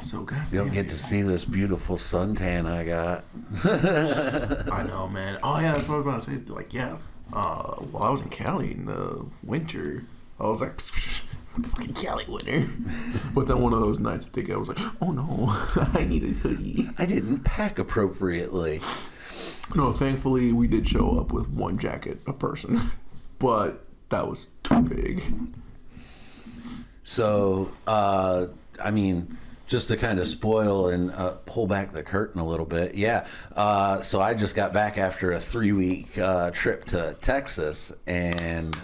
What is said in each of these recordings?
So goddamn. You don't get to see this beautiful suntan I got. I know, man. Oh yeah, that's what I was about to say. Like, yeah. While I was in Cali in the winter, I was like, fucking Cali winter. But then one of those nights, I was like, oh no, I need a hoodie. I didn't pack appropriately. No, thankfully we did show up with one jacket a person, but that was too big. So, I mean, just to kind of spoil and pull back the curtain a little bit, yeah. So I just got back after a 3-week trip to Texas, and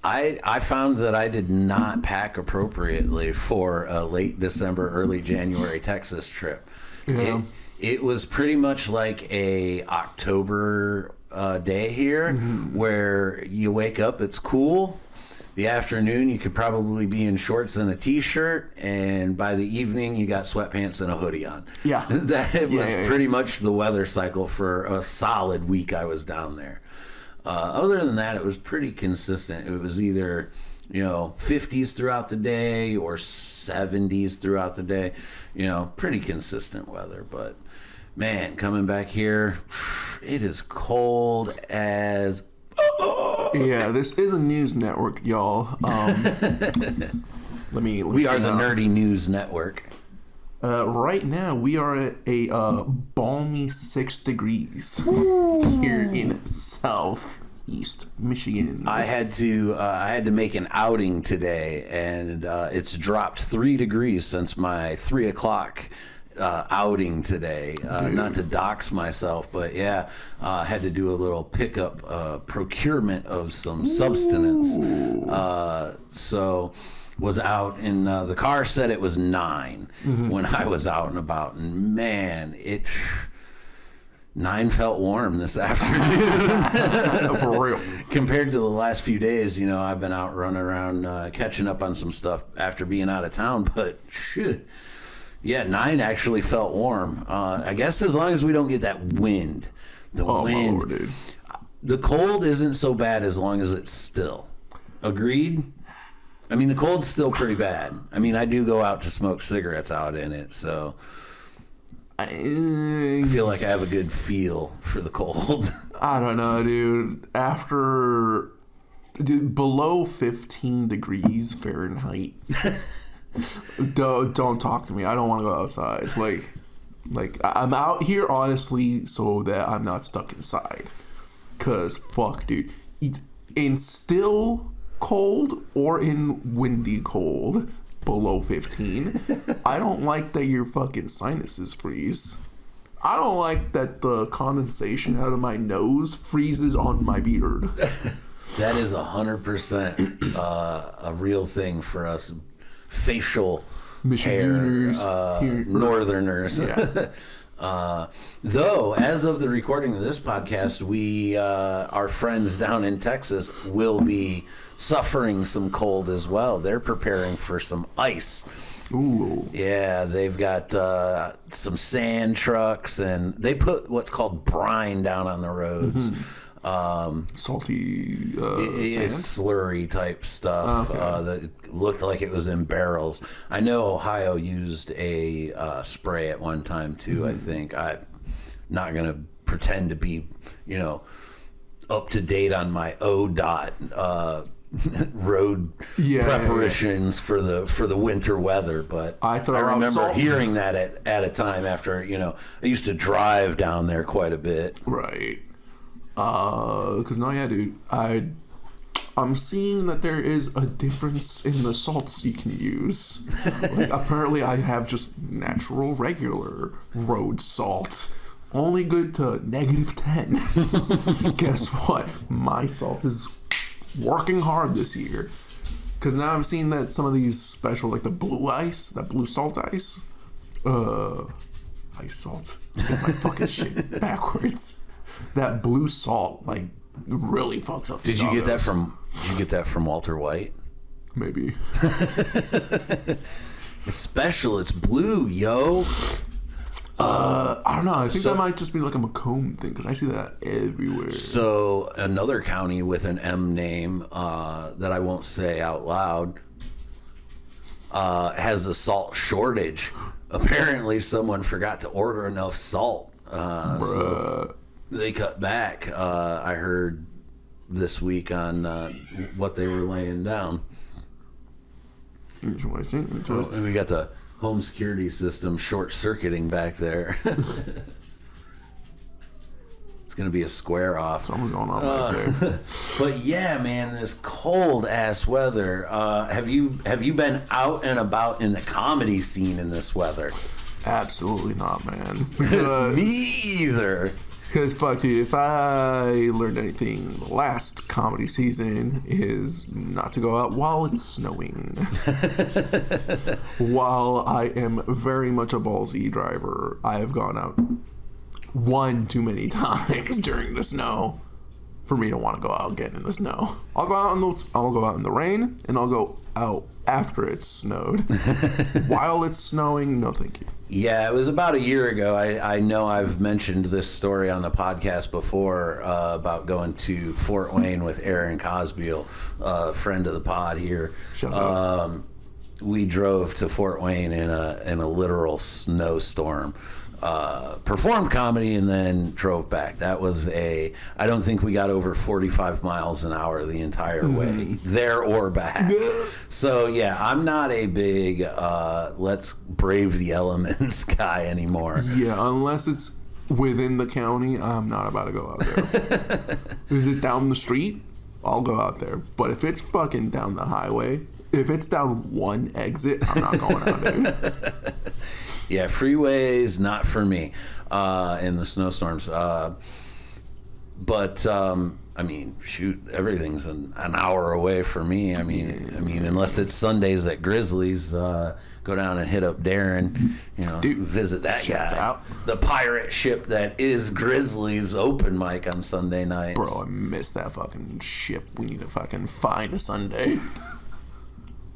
I found that I did not pack appropriately for a late December, early January Texas trip. Yeah. It was pretty much like a October day here, where you wake up, it's cool. The afternoon, you could probably be in shorts and a t-shirt, and by the evening, you got sweatpants and a hoodie on. Yeah. That was pretty much the weather cycle for a solid week I was down there. Other than that, it was pretty consistent. It was either, 50s throughout the day or 70s throughout the day. Pretty consistent weather. But, man, coming back here, it is cold as... Yeah, this is a news network, y'all. We are the Nerdy News Network. Right now, we are at a balmy 6 degrees here in Southeast Michigan. I had to make an outing today, and it's dropped 3 degrees since my 3 o'clock outing today. Not to dox myself, but yeah, had to do a little pickup procurement of some substance. So was out, and the car said it was 9 when I was out and about, and man, 9 felt warm this afternoon. For real. Compared to the last few days, I've been out running around catching up on some stuff after being out of town, but shit. Yeah, 9 actually felt warm. I guess as long as we don't get that wind. The wind. My Lord, dude. The cold isn't so bad as long as it's still. Agreed? I mean, the cold's still pretty bad. I mean, I do go out to smoke cigarettes out in it, so I feel like I have a good feel for the cold. I don't know, dude. Below 15 degrees Fahrenheit... Don't talk to me. I don't want to go outside. Like I'm out here honestly so that I'm not stuck inside. Cause fuck, dude. In still cold or in windy cold below 15, I don't like that your fucking sinuses freeze. I don't like that the condensation out of my nose freezes on my beard. That is 100% a real thing for us. Facial Michiganers, hair, Northerners. Yeah. Though, as of the recording of this podcast, our friends down in Texas will be suffering some cold as well. They're preparing for some ice. Ooh. Yeah, they've got some sand trucks, and they put what's called brine down on the roads. Salty it's slurry type stuff that looked like it was in barrels. I know Ohio used a spray at one time too. I think I'm not gonna pretend to be up to date on my ODOT road preparations for the winter weather, but I remember hearing that at a time after I used to drive down there quite a bit. Right. Because dude, I'm seeing that there is a difference in the salts you can use. Like, apparently I have just natural, regular road salt. Only good to -10. Guess what? My salt is working hard this year. Because now I'm seeing that some of these special, like the blue ice, that blue salt ice. Ice salt. Get my fucking shit backwards. That blue salt, really fucks up. Did you get that from Walter White? Maybe. It's special. It's blue, yo. I don't know. I think that might just be like a Macomb thing because I see that everywhere. So another county with an M name that I won't say out loud. has a salt shortage. Apparently, someone forgot to order enough salt, so they cut back. I heard this week on what they were laying down. Interesting. And we got the home security system short-circuiting back there. It's gonna be a square off. Something's going on back there. But yeah, man, this cold ass weather. Have you been out and about in the comedy scene in this weather? Absolutely not, man. Me either. Because, fuck, dude, if I learned anything last comedy season is not to go out while it's snowing. While I am very much a ballsy driver, I have gone out one too many times during the snow for me to want to go out again in the snow. I'll go out in the rain, and I'll go out after it's snowed. While it's snowing, no thank you. Yeah, it was about a year ago. I know I've mentioned this story on the podcast before about going to Fort Wayne with Aaron Cosbeil, a friend of the pod here. Shout out. We drove to Fort Wayne in a literal snowstorm. Performed comedy and then drove back. That was I don't think we got over 45 miles an hour the entire way, there or back. So yeah, I'm not a big let's brave the elements guy anymore. Yeah, unless it's within the county, I'm not about to go out there. Is it down the street? I'll go out there. But if it's fucking down the highway, if it's down one exit, I'm not going out there. Yeah, freeways, not for me in the snowstorms. But I mean, shoot, everything's an hour away for me. I mean, unless it's Sundays at Grizzlies, go down and hit up Darren, Dude, visit that guy. out. The pirate ship that is Grizzlies open mic on Sunday nights. Bro, I miss that fucking ship. We need to fucking find a Sunday.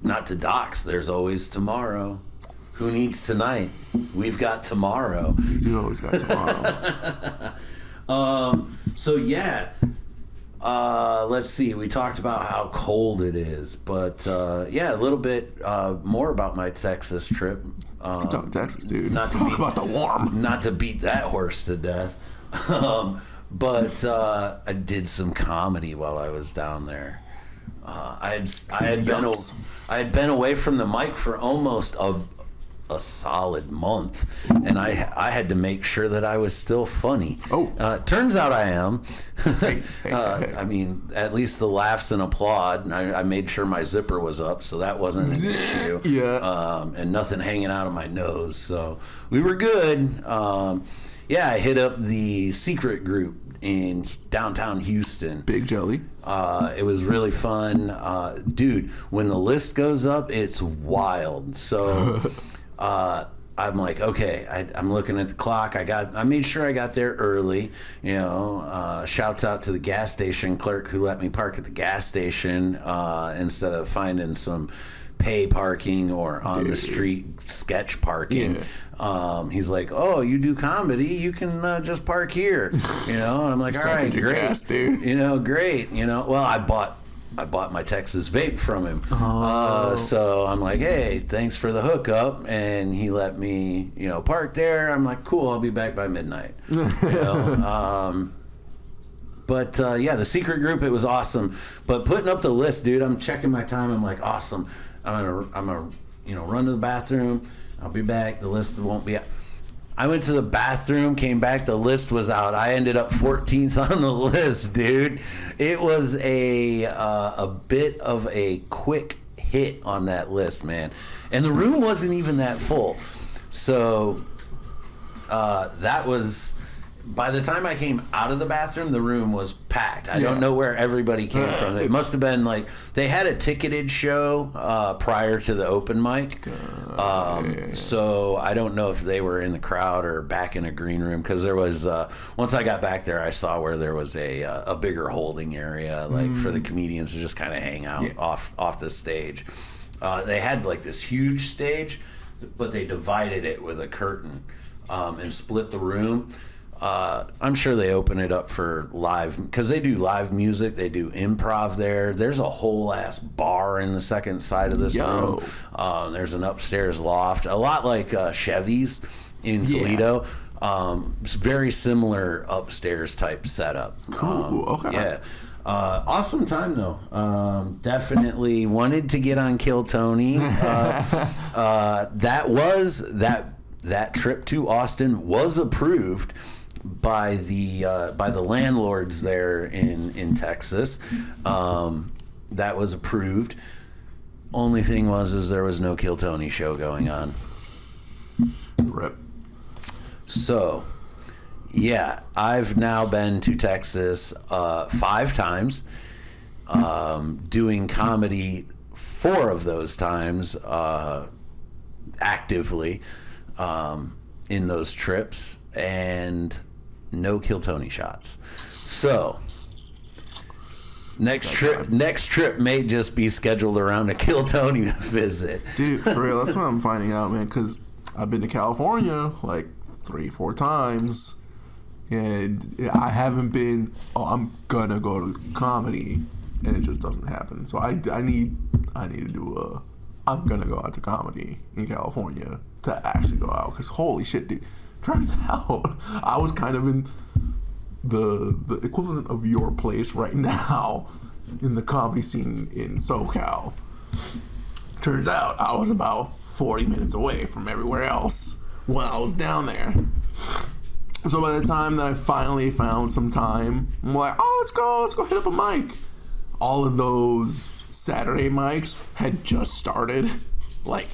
Not to dox, there's always tomorrow. Who needs tonight? We've got tomorrow. You always got tomorrow. So yeah, let's see. We talked about how cold it is, but yeah, a little bit more about my Texas trip. Keep talking Texas, dude. Not to talk about the warm. Not to beat that horse to death, but I did some comedy while I was down there. I had been away from the mic for almost a solid month, and I had to make sure that I was still funny. Turns out I am. Hey. I mean, at least the laughs and applaud. I made sure my zipper was up, so that wasn't an issue. Yeah. And nothing hanging out of my nose, so we were good. Yeah, I hit up the secret group in downtown Houston. Big Jelly. It was really fun. Dude, when the list goes up, it's wild. So I'm like, okay, I'm looking at the clock. I made sure I got there early. Shouts out to the gas station clerk who let me park at the gas station instead of finding some pay parking or on the street sketch parking. Yeah. He's like, oh, you do comedy, you can just park here. And I'm like, all right, great, gas, dude. Great. Well, I bought my Texas vape from him. So I'm like, hey, thanks for the hookup. And he let me, park there. I'm like, cool, I'll be back by midnight. But yeah, the secret group, it was awesome. But putting up the list, dude, I'm checking my time. I'm like, awesome. I'm gonna run to the bathroom. I'll be back. The list won't be out. I went to the bathroom, came back, the list was out. I ended up 14th on the list, dude. It was a bit of a quick hit on that list, man. And the room wasn't even that full. So that was... By the time I came out of the bathroom, the room was packed. I don't know where everybody came from. It must have been like they had a ticketed show prior to the open mic. So I don't know if they were in the crowd or back in a green room, because there was once I got back there, I saw where there was a bigger holding area, like for the comedians to just kind of hang out off the stage. They had like this huge stage, but they divided it with a curtain and split the room. I'm sure they open it up for live, because they do live music. They do improv there. There's a whole ass bar in the second side of this room. There's an upstairs loft, a lot like Chevy's in Toledo. It's very similar upstairs type setup. Cool. Okay. Yeah. Awesome time though. Definitely wanted to get on Kill Tony. That trip to Austin was approved by the landlords there in Texas. That was approved. Only thing was there was no Kill Tony show going on. Rip. So, yeah, I've now been to Texas 5 times, doing comedy 4 of those times actively in those trips, and no Kill Tony shots. So, next trip may just be scheduled around a Kill Tony visit. Dude, for real, that's what I'm finding out, man, because I've been to California like 3-4 times, and I haven't been, I'm gonna go to comedy, and it just doesn't happen. So I need to do I'm gonna go out to comedy in California to actually go out, because holy shit, dude, turns out I was kind of in the equivalent of your place right now in the comedy scene in SoCal. Turns out I was about 40 minutes away from everywhere else when I was down there. So by the time that I finally found some time, I'm like, let's go hit up a mic. All of those Saturday mics had just started, like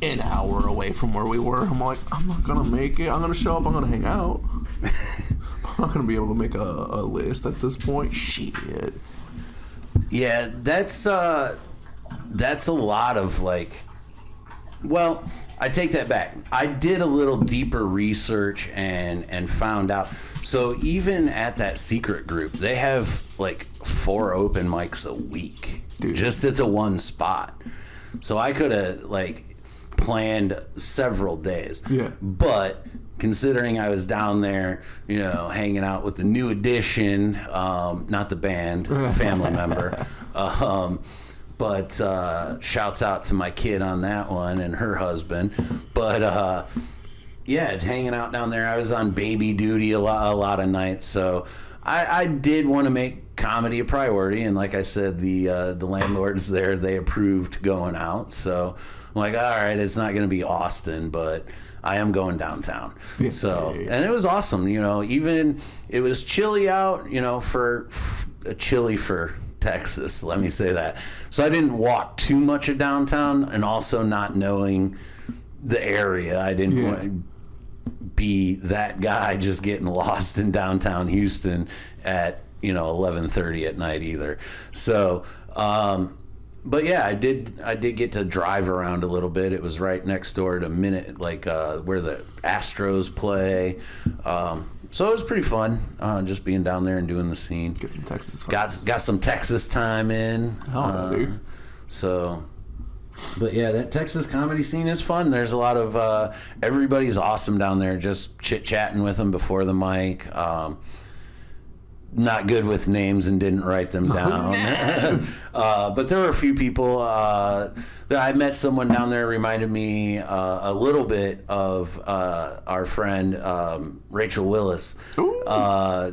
an hour away from where we were. I'm like, I'm not gonna make it. I'm gonna show up, I'm gonna hang out. I'm not gonna be able to make a list at this point. Shit. Yeah, that's a lot of like, well, I take that back. I did a little deeper research and found out. So even at that secret group, they have like 4 open mics a week. Dude. Just at the one spot. So I could have like planned several days. Yeah. But considering I was down there, hanging out with the New Edition, not the band, family member, but shouts out to my kid on that one and her husband. But yeah, hanging out down there. I was on baby duty a lot of nights, so I did want to make comedy a priority. And like I said, the landlords there, they approved going out. So I'm like, all right, it's not going to be Austin, but I am going downtown. So, and it was awesome. Even it was chilly out. For chilly for Texas, let me say that. So I didn't walk too much of downtown, and also not knowing the area, I didn't want to be that guy just getting lost in downtown Houston at 11:30 at night either. So but yeah, I did get to drive around a little bit. It was right next door to where the Astros play. So it was pretty fun, just being down there and doing the scene. Get some Texas fun. Got some Texas time in. Dude. So, but yeah, that Texas comedy scene is fun. There's a lot of everybody's awesome down there. Just chit chatting with them before the mic. Not good with names and didn't write them down. But there were a few people that I met. Someone down there reminded me a little bit of our friend Rachel Willis.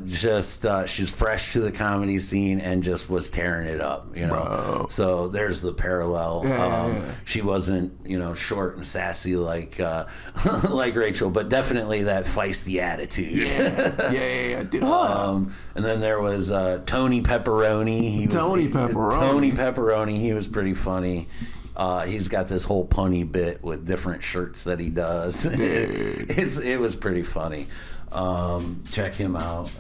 She's fresh to the comedy scene and just was tearing it up, Bro. So there's the parallel. She wasn't, short and sassy like like Rachel, but definitely that feisty attitude. Dude. And then there was Tony Pepperoni. Tony Pepperoni. He was pretty funny. He's got this whole punny bit with different shirts that he does. It was pretty funny. Check him out.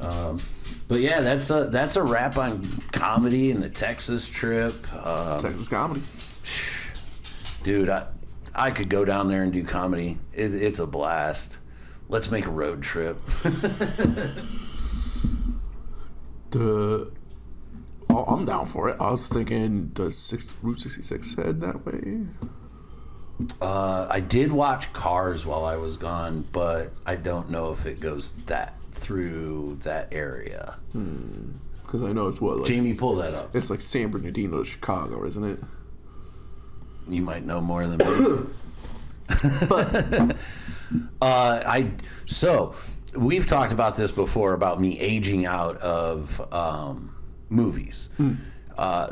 But yeah, that's a wrap on comedy and the Texas trip. Texas comedy. Dude, I could go down there and do comedy. It's a blast. Let's make a road trip. I'm down for it. I was thinking, does Route 66 head that way? I did watch Cars while I was gone, but I don't know if it goes through that area. Because I know it's what, like, Jamie, pull that up. It's like San Bernardino to Chicago, isn't it? You might know more than me. So we've talked about this before about me aging out of movies.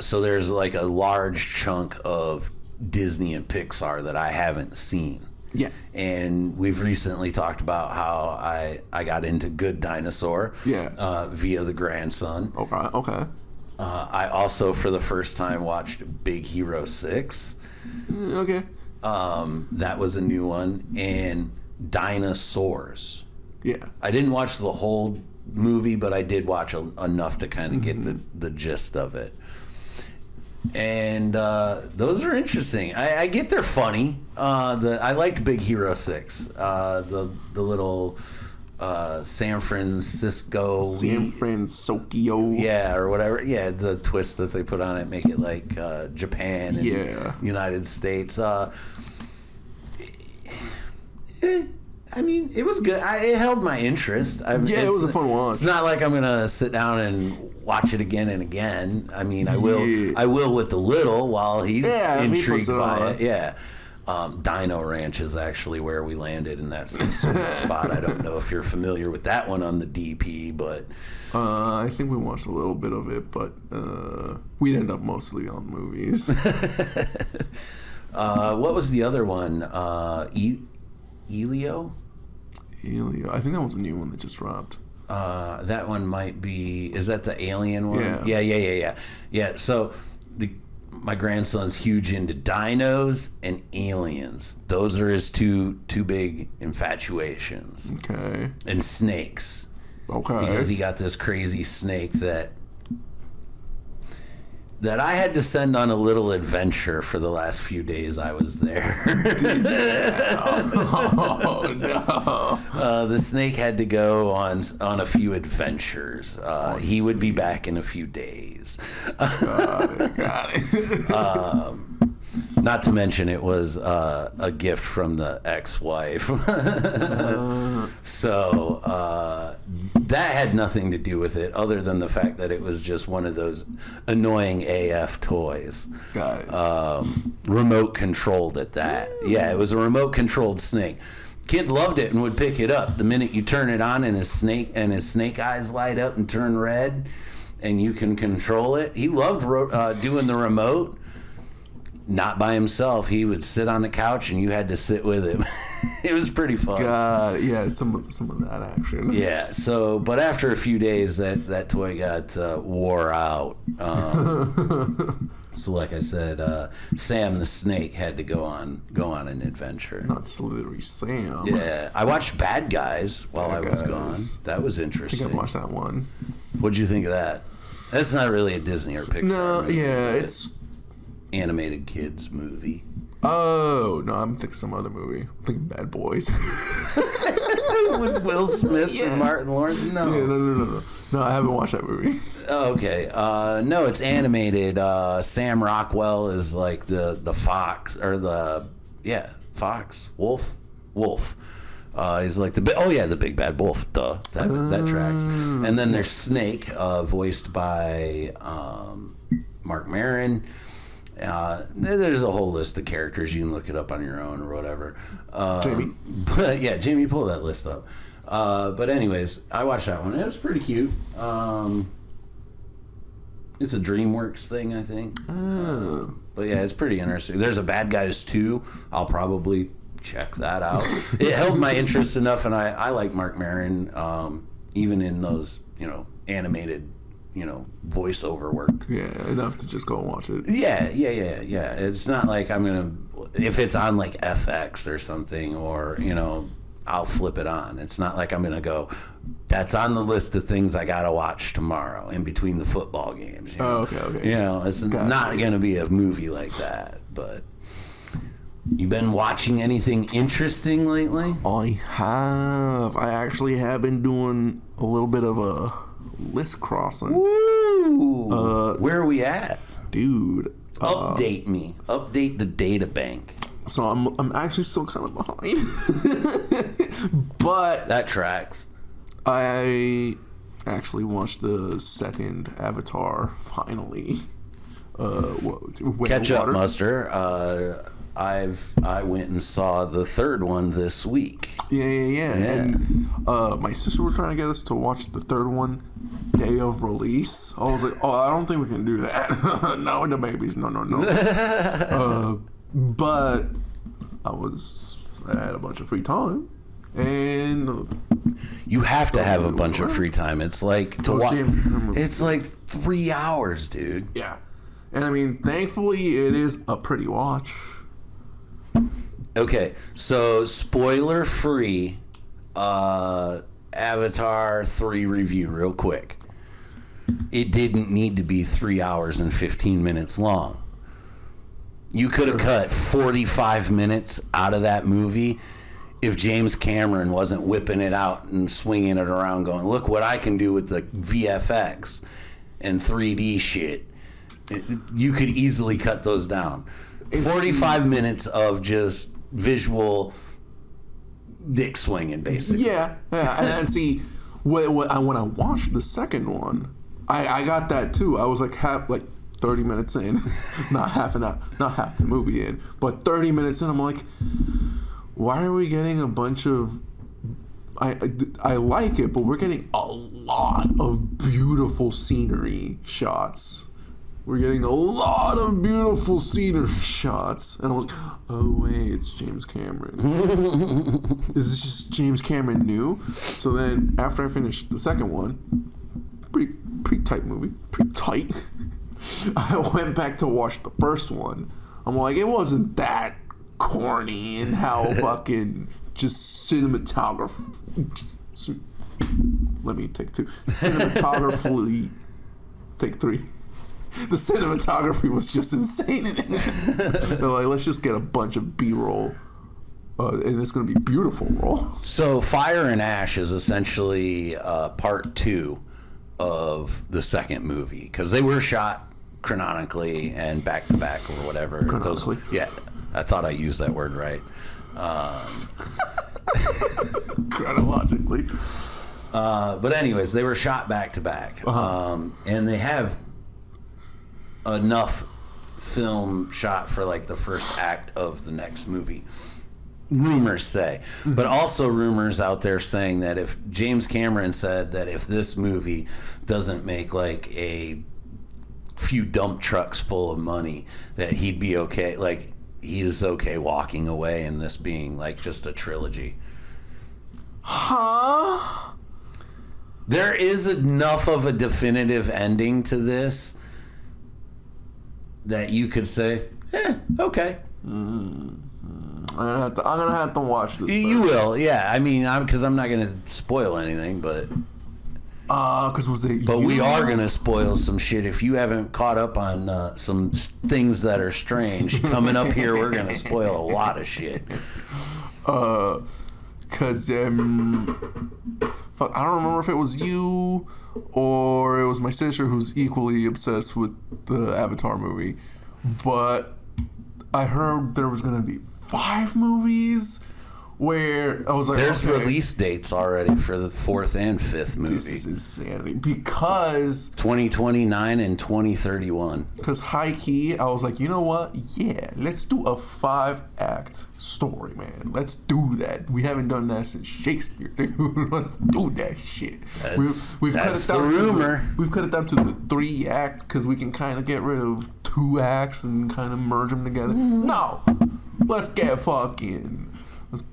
So there's like a large chunk of Disney and Pixar that I haven't seen. Yeah. And we've recently talked about how I got into Good Dinosaur. Yeah. Via the grandson. Okay. I also, for the first time, watched Big Hero 6. Okay. That was a new one. And Dinosaurs. Yeah. I didn't watch the whole movie, but I did watch enough to kind of get the gist of it. And those are interesting. I get they're funny. I liked Big Hero 6. The little San Francisco, yeah, or whatever. Yeah, the twist that they put on it, make it like Japan and United States. I mean, it was good. It held my interest. It was a fun watch. It's not like I'm gonna sit down and watch it again and again. I mean, I will. Yeah. I will with the little while he's intrigued he by on. it. Yeah. Dino Ranch is actually where we landed, and that's the sort of spot. I don't know if you're familiar with that one on the DP, but I think we watched a little bit of it, but we'd end up mostly on movies. What was the other one? Elio? I think that was a new one that just dropped. That one might be. Is that the alien one? Yeah. Yeah. So my grandson's huge into dinos and aliens. Those are his two big infatuations. Okay. And snakes. Okay. Because he got this crazy snake that I had to send on a little adventure for the last few days I was there. Did you? Oh, no. The snake had to go on a few adventures. He would be back in a few days. Got it. Not to mention it was a gift from the ex-wife. So that had nothing to do with it other than the fact that it was just one of those annoying AF toys. Got it. Remote controlled at that. Yeah, it was a remote controlled snake. Kid loved it and would pick it up. The minute you turn it on and his snake eyes light up and turn red and you can control it. He loved doing the remote. Not by himself. He would sit on the couch and you had to sit with him. It was pretty fun. God, yeah, some of that action. Yeah. So, but after a few days, that toy got wore out. So, like I said, Sam the snake had to go on an adventure. Not Slithery Sam. Yeah, I watched Bad Guys while I was gone. That was interesting. I think I watched that one. What'd you think of that? That's not really a Disney or Pixar. No, movie, it's animated kids movie. Oh, no, I'm thinking some other movie. I'm thinking Bad Boys. With Will Smith and Martin Lawrence? No. Yeah, no. No, I haven't watched that movie. Oh, okay. No, it's animated. Sam Rockwell is like the fox, or fox, wolf. He's like the big bad wolf. Duh, that tracks. And then there's Snake, voiced by Mark Maron. There's a whole list of characters. You can look it up on your own or whatever. Jamie? But yeah, Jamie, pull that list up. But anyways, I watched that one. It was pretty cute. It's a DreamWorks thing, I think. Oh. But yeah, it's pretty interesting. There's a Bad Guys 2. I'll probably check that out. It held my interest enough, and I like Mark Maron, even in those, animated, voiceover work. Yeah, enough to just go and watch it. Yeah. It's not like I'm going to, if it's on like FX or something, or, I'll flip it on. It's not like I'm going to go, that's on the list of things I got to watch tomorrow in between the football games. Oh, okay. It's not going to be a movie like that. But you been watching anything interesting lately? I have. I actually have been doing a little bit of a list crossing. Woo! Where are we at? Dude. Update me. Update the data bank. So I'm actually still kind of behind. But That tracks. I actually watched the second Avatar finally. Catch up, Muster. I went and saw the third one this week. Yeah. And my sister was trying to get us to watch the third one day of release. I was like, I don't think we can do that. No, the babies. No. But I had a bunch of free time. And you have to have a bunch of free time. It's like to watch. It's like 3 hours, dude. Yeah. And I mean, thankfully, it is a pretty watch. Okay, so spoiler free Avatar 3 review real quick. It didn't need to be 3 hours and 15 minutes long. You could have cut 45 minutes out of that movie if James Cameron wasn't whipping it out and swinging it around going, look what I can do with the VFX and 3D shit. You could easily cut those down. 45 minutes of just visual dick swinging, basically. Yeah. And see, when I watched the second one, I got that too. I was like 30 minutes in, not half an hour, not half the movie in, but 30 minutes in, I'm like, why are we getting a bunch of? I like it, but we're getting a lot of beautiful scenery shots. We're getting a lot of beautiful scenery shots. And I was like, oh, wait, it's James Cameron. Is this just James Cameron new? So then after I finished the second one, pretty tight movie, pretty tight. I went back to watch the first one. I'm like, it wasn't that corny and how fucking just cinematography. Let me take two. Cinematography, take three. The cinematography was just insane in it. They're like, let's just get a bunch of B-roll, and it's going to be beautiful roll. So Fire and Ash is essentially part 2 of the second movie, because they were shot chronologically and back to back or whatever. Chronologically? Yeah, I thought I used that word right. Chronologically. But anyways, they were shot back to back. And they have enough film shot for like the first act of the next movie, rumors say. But also rumors out there saying that if James Cameron said that if this movie doesn't make like a few dump trucks full of money, that he'd be okay, like he is okay walking away and this being like just a trilogy. There is enough of a definitive ending to this that you could say, okay. I'm gonna have to watch this. You will, yeah. I mean, because I'm not gonna spoil anything, but because was it? But we are gonna spoil some shit if you haven't caught up on some things that are strange. Coming up here, we're gonna spoil a lot of shit. Because I don't remember if it was you or it was my sister who's equally obsessed with the Avatar movie, but I heard there was gonna be 5 movies. Where I was like, there's release dates already for the 4th and 5th movie. This is insanity because 2029 and 2031. Because high key, I was like, you know what? Yeah, let's do a 5-act story, man. Let's do that. We haven't done that since Shakespeare, dude. Let's do that shit. We've cut it down we've cut it down to the 3-act because we can kind of get rid of 2 acts and kind of merge them together. No, let's get fucking.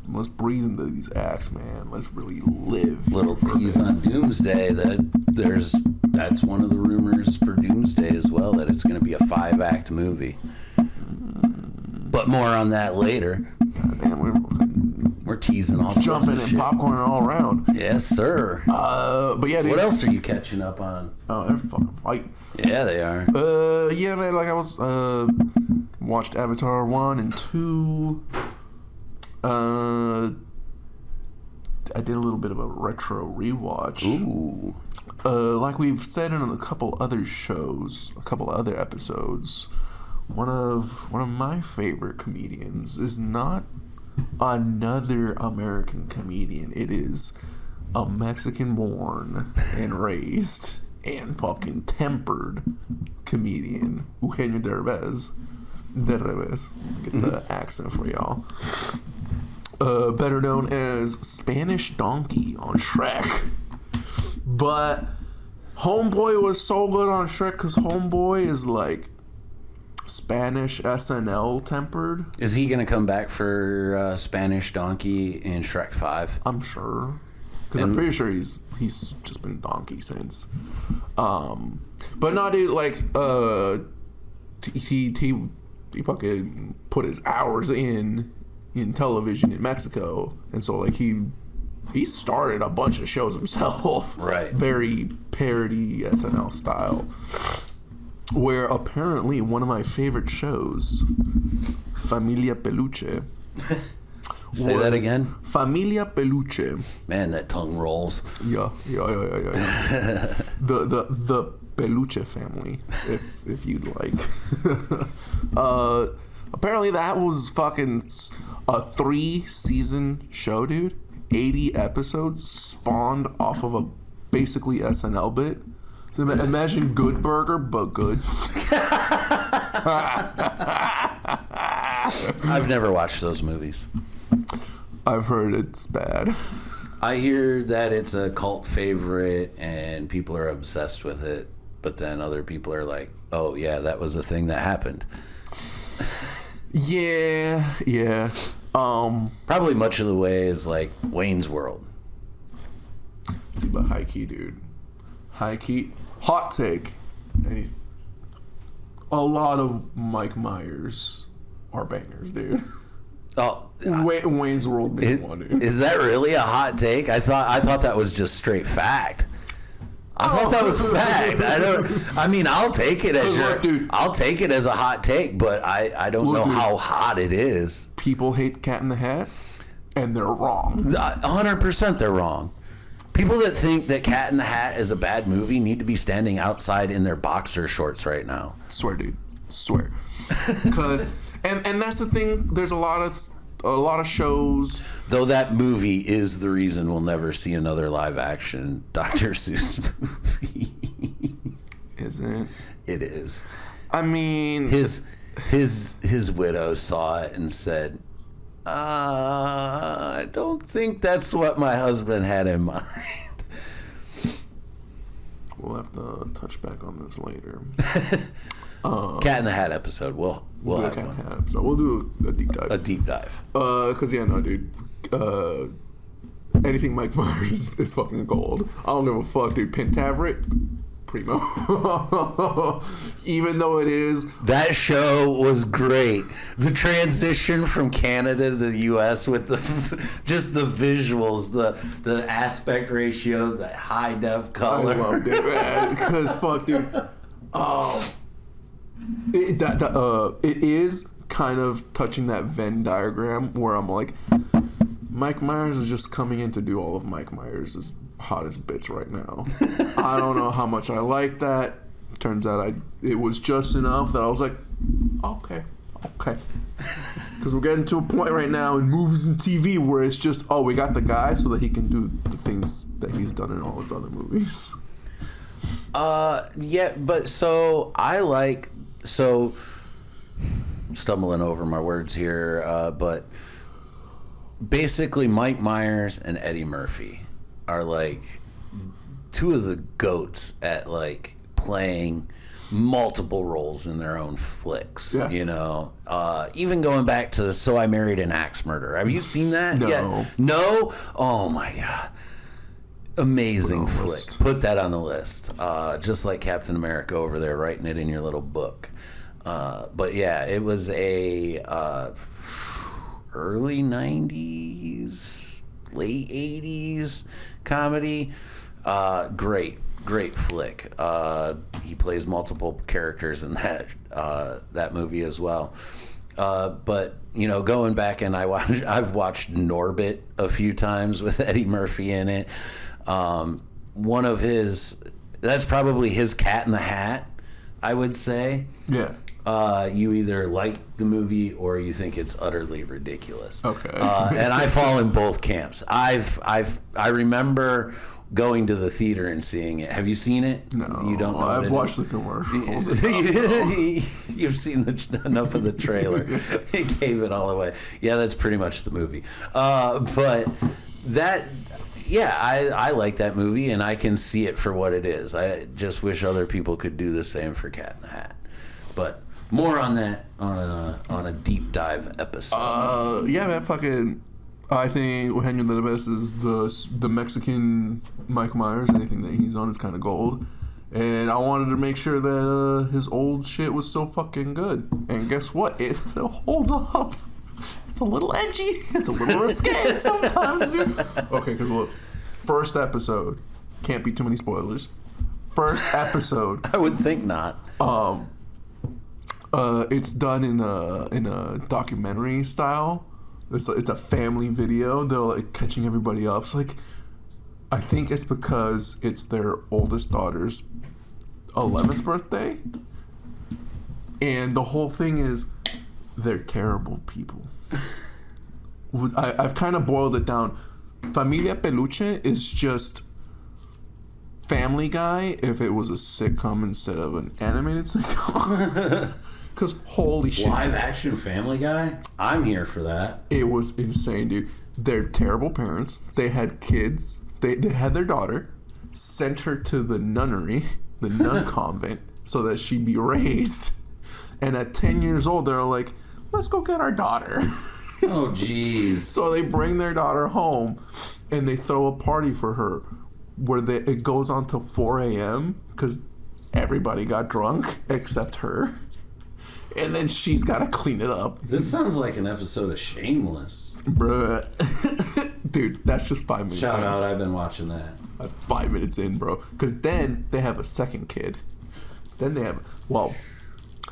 Let's breathe into these acts, man. Let's really live. Little tease on Doomsday that's one of the rumors for Doomsday as well, that it's going to be a 5-act movie. But more on that later. Goddamn, we're teasing all jumping and popcorn all around. Yes, sir. But yeah, dude. What else are you catching up on? Oh, they're fucking fighting. Yeah, they are. Yeah, man. Like I was watched Avatar 1 and 2. I did a little bit of a retro rewatch. Ooh. Like we've said in a couple other shows, a couple other episodes, one of my favorite comedians is not another American comedian. It is a Mexican born and raised and fucking tempered comedian, Eugenio Derbez. Get the accent for y'all. Better known as Spanish Donkey on Shrek. But Homeboy was so good on Shrek because Homeboy is like Spanish SNL tempered. Is he going to come back for Spanish Donkey in Shrek 5? I'm sure. Because I'm pretty sure he's just been Donkey since. But no, dude, like, he fucking put his hours in television in Mexico. And so, like, he started a bunch of shows himself. Right. Very parody SNL style. Where apparently one of my favorite shows, Familia Peluche. Say that again? Familia Peluche. Man, that tongue rolls. Yeah. The Peluche family, if you'd like. Apparently that was fucking a 3-season show, dude. 80 episodes spawned off of a basically SNL bit. So imagine Good Burger, but good. I've never watched those movies. I've heard it's bad. I hear that it's a cult favorite and people are obsessed with it, but then other people are like, oh yeah, that was a thing that happened. Yeah. Probably much of the way is like Wayne's World. See, but high key, dude. High key. Hot take. A lot of Mike Myers are bangers, dude. Oh, Wayne's World being one, dude. Is that really a hot take? I thought that was just straight fact. I thought that was fact. I'll take it as I'll take it as a hot take, but I don't know how hot it is. People hate Cat in the Hat, and they're wrong. 100% they're wrong. People that think that Cat in the Hat is a bad movie need to be standing outside in their boxer shorts right now. Swear, dude. Swear. Because and that's the thing. There's a lot of shows. Though that movie is the reason we'll never see another live action Dr. Seuss movie. Is it? It is. I mean, his widow saw it and said, I don't think that's what my husband had in mind. We'll have to touch back on this later. Cat in the Hat episode. We'll have one. So we'll do a deep dive. A deep dive. Cause dude. Anything Mike Myers is fucking gold. I don't give a fuck, dude. Pentaveret, primo. Even though it is. That show was great. The transition from Canada to the U.S. with just the visuals, the aspect ratio, the high def color. I loved it, man. Cause fuck, dude. It is kind of touching that Venn diagram where I'm like, Mike Myers is just coming in to do all of Mike Myers' hottest bits right now. I don't know how much I like that. Turns out it was just enough that I was like, okay. Because we're getting to a point right now in movies and TV where it's just, we got the guy so that he can do the things that he's done in all his other movies. Yeah, but stumbling over my words here, but basically Mike Myers and Eddie Murphy are like two of the goats at like playing multiple roles in their own flicks. Yeah. You know, even going back to So I Married an Axe Murderer. Have you seen that? No. Yeah. No? Oh my God. Amazing flick. Put that on the list. Just like Captain America over there, writing it in your little book. But yeah, it was a early 90s, late 80s comedy. Great flick. He plays multiple characters in that movie as well. But you know, going back and I've watched Norbit a few times with Eddie Murphy in it. One of that's probably his Cat in the Hat, I would say. Yeah. you either like the movie or you think it's utterly ridiculous. Okay. And I fall in both camps. I remember going to the theater and seeing it. Have you seen it? No. You don't know. I've watched the commercials. You've seen enough of the trailer. It gave it all away. Yeah, that's pretty much the movie. But that... Yeah, I like that movie, and I can see it for what it is. I just wish other people could do the same for Cat in the Hat. But more on that on a deep dive episode. Yeah, man, fucking... I think Eugenio Derbez is the Mexican Michael Myers. Anything that he's on is kind of gold. And I wanted to make sure that his old shit was still fucking good. And guess what? It holds up. It's a little edgy. It's a little risque sometimes, dude. Okay, because look, first episode. Can't be too many spoilers. First episode. I would think not. It's done in a documentary style. It's a family video. They're like catching everybody up. It's like, I think it's because it's their oldest daughter's 11th birthday, and the whole thing is they're terrible people. I've kind of boiled it down. Familia Peluche is just Family Guy if it was a sitcom instead of an animated sitcom. Because holy shit. Live action Family Guy? I'm here for that. It was insane, dude. They're terrible parents. They had kids. They had their daughter, sent her to the nunnery, the nun convent, so that she'd be raised. And at 10 years old, they're like, let's go get our daughter. Oh, jeez. So they bring their daughter home, and they throw a party for her where it goes on till 4 a.m. because everybody got drunk except her. And then she's got to clean it up. This sounds like an episode of Shameless. Bruh. Dude, that's just 5 minutes Shout in. out, I've been watching that. That's 5 minutes in, bro. Because then they have a second kid. Then they have... Well,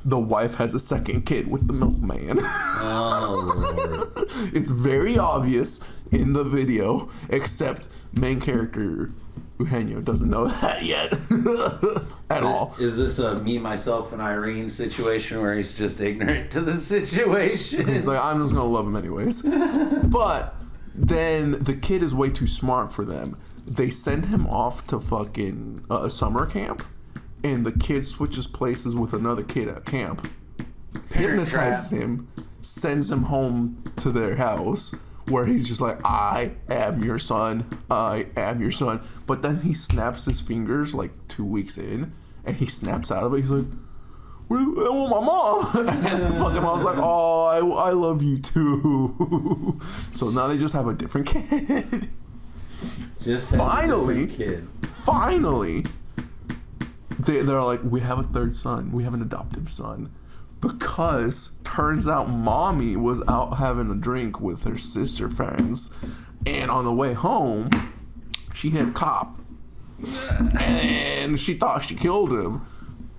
the wife has a second kid with the milkman. Oh, Lord. It's very obvious in the video, except main character Eugenio doesn't know that yet at all. Is this a me, myself, and Irene situation where he's just ignorant to the situation? He's like, I'm just gonna love him anyways. But then the kid is way too smart for them. They send him off to fucking summer camp, and the kid switches places with another kid at camp, hypnotizes him, sends him home to their house, where he's just like, I am your son. I am your son. But then he snaps his fingers like 2 weeks in, and he snaps out of it. He's like, I want my mom. And the fucking mom's like, oh, I love you too. So now they just have a different kid. Just finally, kid. Finally, they're like, we have a third son. We have an adoptive son. Because turns out mommy was out having a drink with her sister friends, and on the way home, she hit a cop, and she thought she killed him,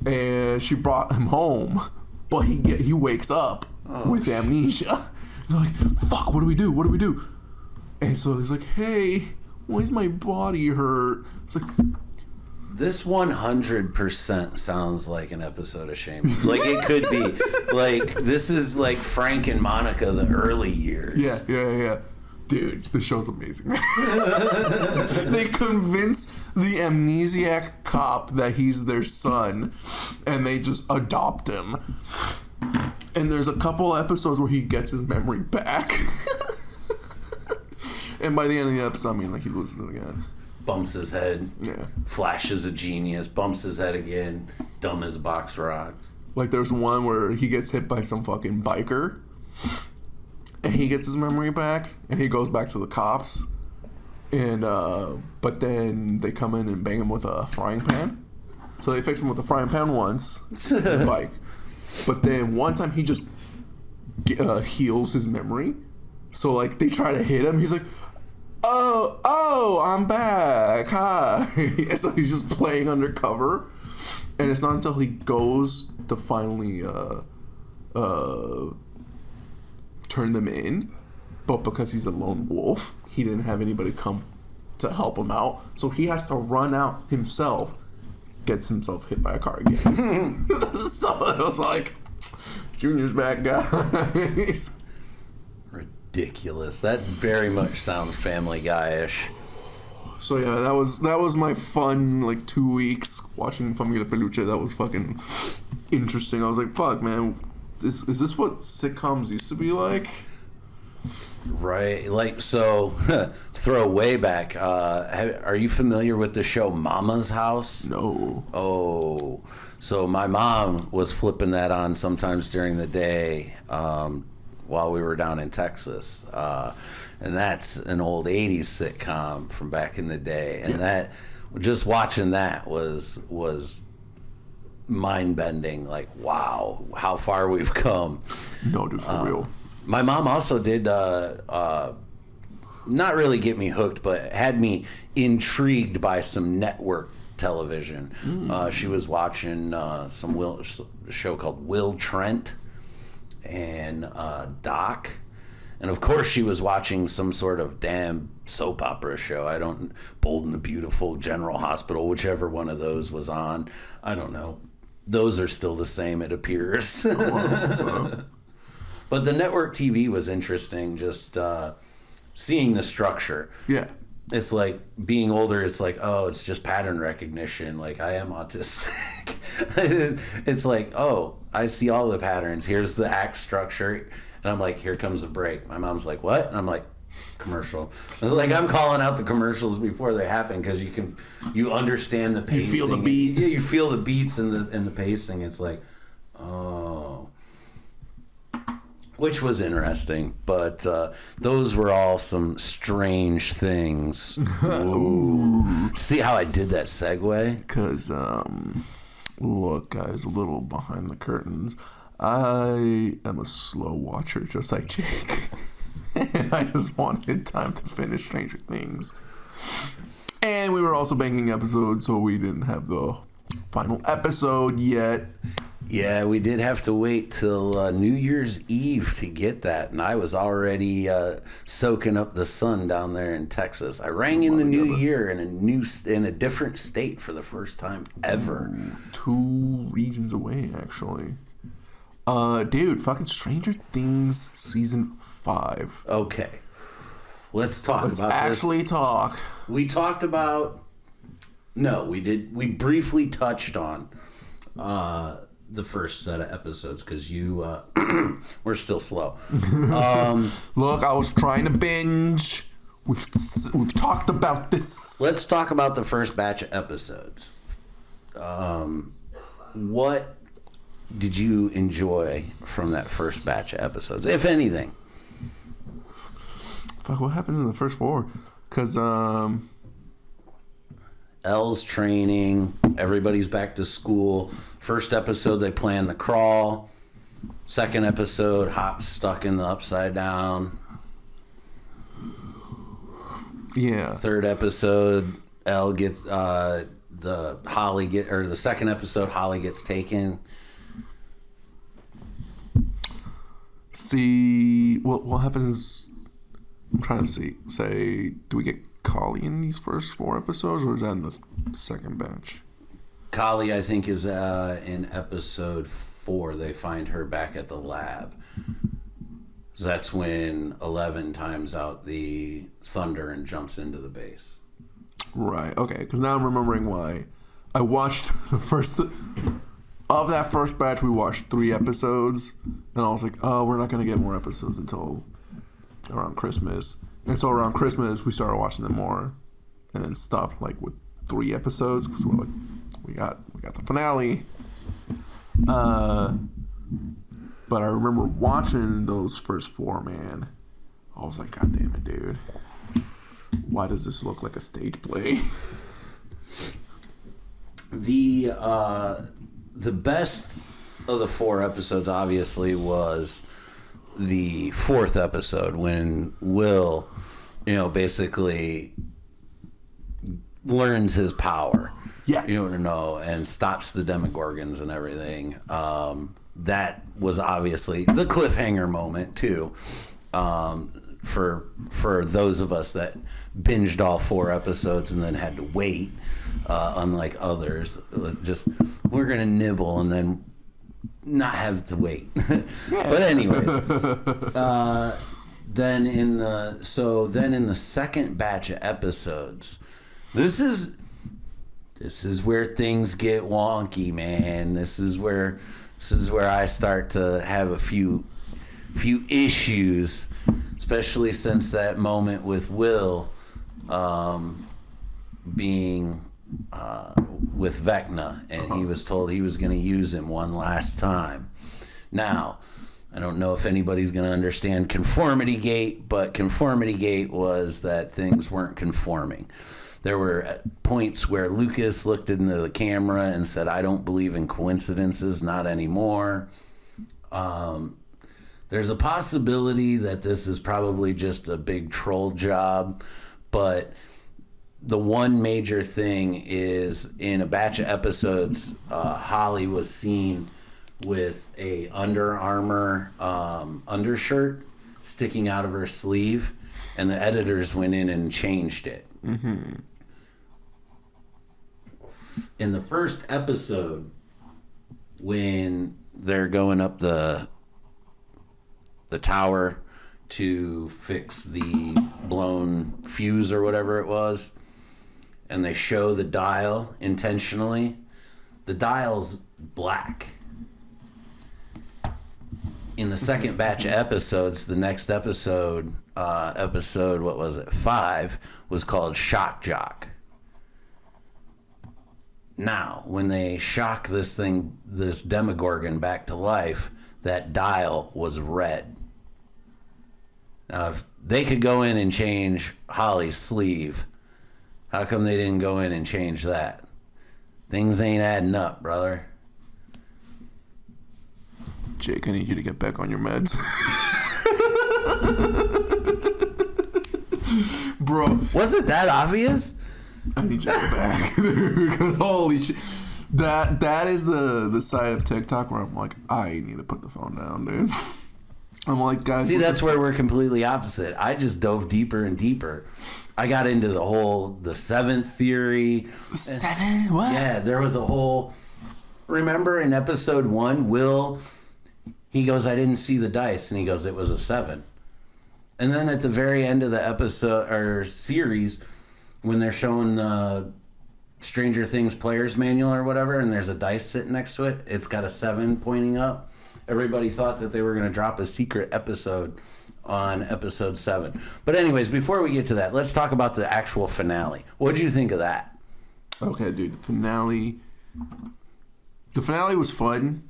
and she brought him home, but he wakes up with amnesia. He's like, fuck, what do we do? What do we do? And so he's like, hey, why is my body hurt? It's like, this 100% sounds like an episode of Shameless. Like, it could be. Like, this is like Frank and Monica, the early years. Yeah. Dude, the show's amazing. They convince the amnesiac cop that he's their son, and they just adopt him. And there's a couple episodes where he gets his memory back. And by the end of the episode, I mean, like, he loses it again. Bumps his head. Yeah. Flash is a genius. Bumps his head again. Dumb as a box of rocks. Like, there's one where he gets hit by some fucking biker, and he gets his memory back, and he goes back to the cops, and but then they come in and bang him with a frying pan. So they fix him with a frying pan once, the bike, but then one time he just heals his memory. So like they try to hit him, he's like, oh, I'm back, hi. And so he's just playing undercover, and it's not until he goes to finally turn them in, but because he's a lone wolf, he didn't have anybody come to help him out, so he has to run out himself, gets himself hit by a car again. So it was like, Junior's back, guys. Ridiculous. That very much sounds Family Guy-ish. So yeah, that was my fun like 2 weeks watching Familia Peluche. That was fucking interesting. I was like, fuck, man, is this what sitcoms used to be like? Right. Like, so, throw way back. Are you familiar with the show Mama's House? No. Oh. So my mom was flipping that on sometimes during the day while we were down in Texas. And that's an old 80s sitcom from back in the day. And that, just watching that was mind-bending. Like, wow, how far we've come. No, dude, for real. My mom also did not really get me hooked, but had me intrigued by some network television. She was watching a show called Will Trent and Doc. And of course she was watching some sort of damn soap opera show. Bold and the Beautiful, General Hospital, whichever one of those was on. I don't know. Those are still the same, it appears. But the network TV was interesting, just seeing the structure. Yeah. It's like being older, it's like, oh, it's just pattern recognition. Like, I am autistic. It's like, oh, I see all the patterns. Here's the act structure. And I'm like, here comes a break. My mom's like, what? And I'm like, commercial. Like, I'm calling out the commercials before they happen because you understand the pacing. You feel the beat. Yeah, you feel the beats and the pacing. It's like, oh. Which was interesting, but those were all some strange things. Ooh. See how I did that segue? Because, look, guys, a little behind the curtains. I am a slow watcher, just like Jake. And I just wanted time to finish Stranger Things. And we were also banking episodes, so we didn't have the final episode yet. Yeah, we did have to wait till New Year's Eve to get that, and I was already soaking up the sun down there in Texas. I rang in the new year in a different state for the first time ever. 2 regions away, actually. Dude, fucking Stranger Things season 5. Okay, let's talk about this. Let's actually talk. We talked about. No, we did. We briefly touched on the first set of episodes because you we're still slow. Look, I was trying to binge. We've talked about this. Let's talk about the first batch of episodes. What did you enjoy from that first batch of episodes, if anything? Fuck, what happens in the first 4? Because Elle's training, everybody's back to school. First episode, they plan the crawl. Second episode, Hop's stuck in the upside down. Yeah. Third episode, Elle get the second episode, Holly gets taken. See, what happens? I'm trying to say, do we get Kali in these first 4 episodes, or is that in the second batch? Kali, I think, is in episode 4. They find her back at the lab. That's when 11 times out the thunder and jumps into the base. Right. Okay. Because now I'm remembering why I watched the first of that first batch. We watched 3 episodes, and I was like, "Oh, we're not gonna get more episodes until around Christmas." And so around Christmas, we started watching them more, and then stopped like with 3 episodes because we're like, we got the finale. But I remember watching those first 4, man. I was like, God damn it, dude. Why does this look like a stage play? The best of the 4 episodes, obviously, was the 4th episode when Will, basically learns his power. Yeah. And stops the Demogorgons and everything. That was obviously the cliffhanger moment too. For those of us that binged all 4 episodes and then had to wait, unlike others, we're gonna nibble and then not have to wait. But anyways, then in the second batch of episodes, this is where things get wonky, man. This is where I start to have a few issues, especially since that moment with Will being with Vecna, and he was told he was going to use him one last time. Now, I don't know if anybody's going to understand Conformity Gate, but Conformity Gate was that things weren't conforming. There were points where Lucas looked into the camera and said, "I don't believe in coincidences, not anymore." There's a possibility that this is probably just a big troll job, but the one major thing is in a batch of episodes, Holly was seen with a Under Armour undershirt sticking out of her sleeve, and the editors went in and changed it. Mm-hmm. In the first episode, when they're going up the tower to fix the blown fuse or whatever it was, and they show the dial intentionally, the dial's black. In the second batch of episodes, the next episode, what was it, 5, was called Shock Jock. Now, when they shock this Demogorgon back to life, that dial was red. Now, if they could go in and change Holly's sleeve, how come they didn't go in and change that? Things ain't adding up, brother. Jake, I need you to get back on your meds. Bro. Was it that obvious? I need you to get back. Dude, holy shit. That is the side of TikTok where I'm like, I need to put the phone down, dude. I'm like, guys. See, that's where we're completely opposite. I just dove deeper and deeper. I got into the 7th theory. 7? What? Yeah, there was a whole... Remember in episode 1, Will, he goes, I didn't see the dice. And he goes, it was a 7. And then at the very end of the episode or series, when they're showing the Stranger Things player's manual or whatever, and there's a dice sitting next to it, it's got a 7 pointing up. Everybody thought that they were going to drop a secret episode on episode 7. But anyways, before we get to that, let's talk about the actual finale. What did you think of that? Okay, dude. The finale was fun.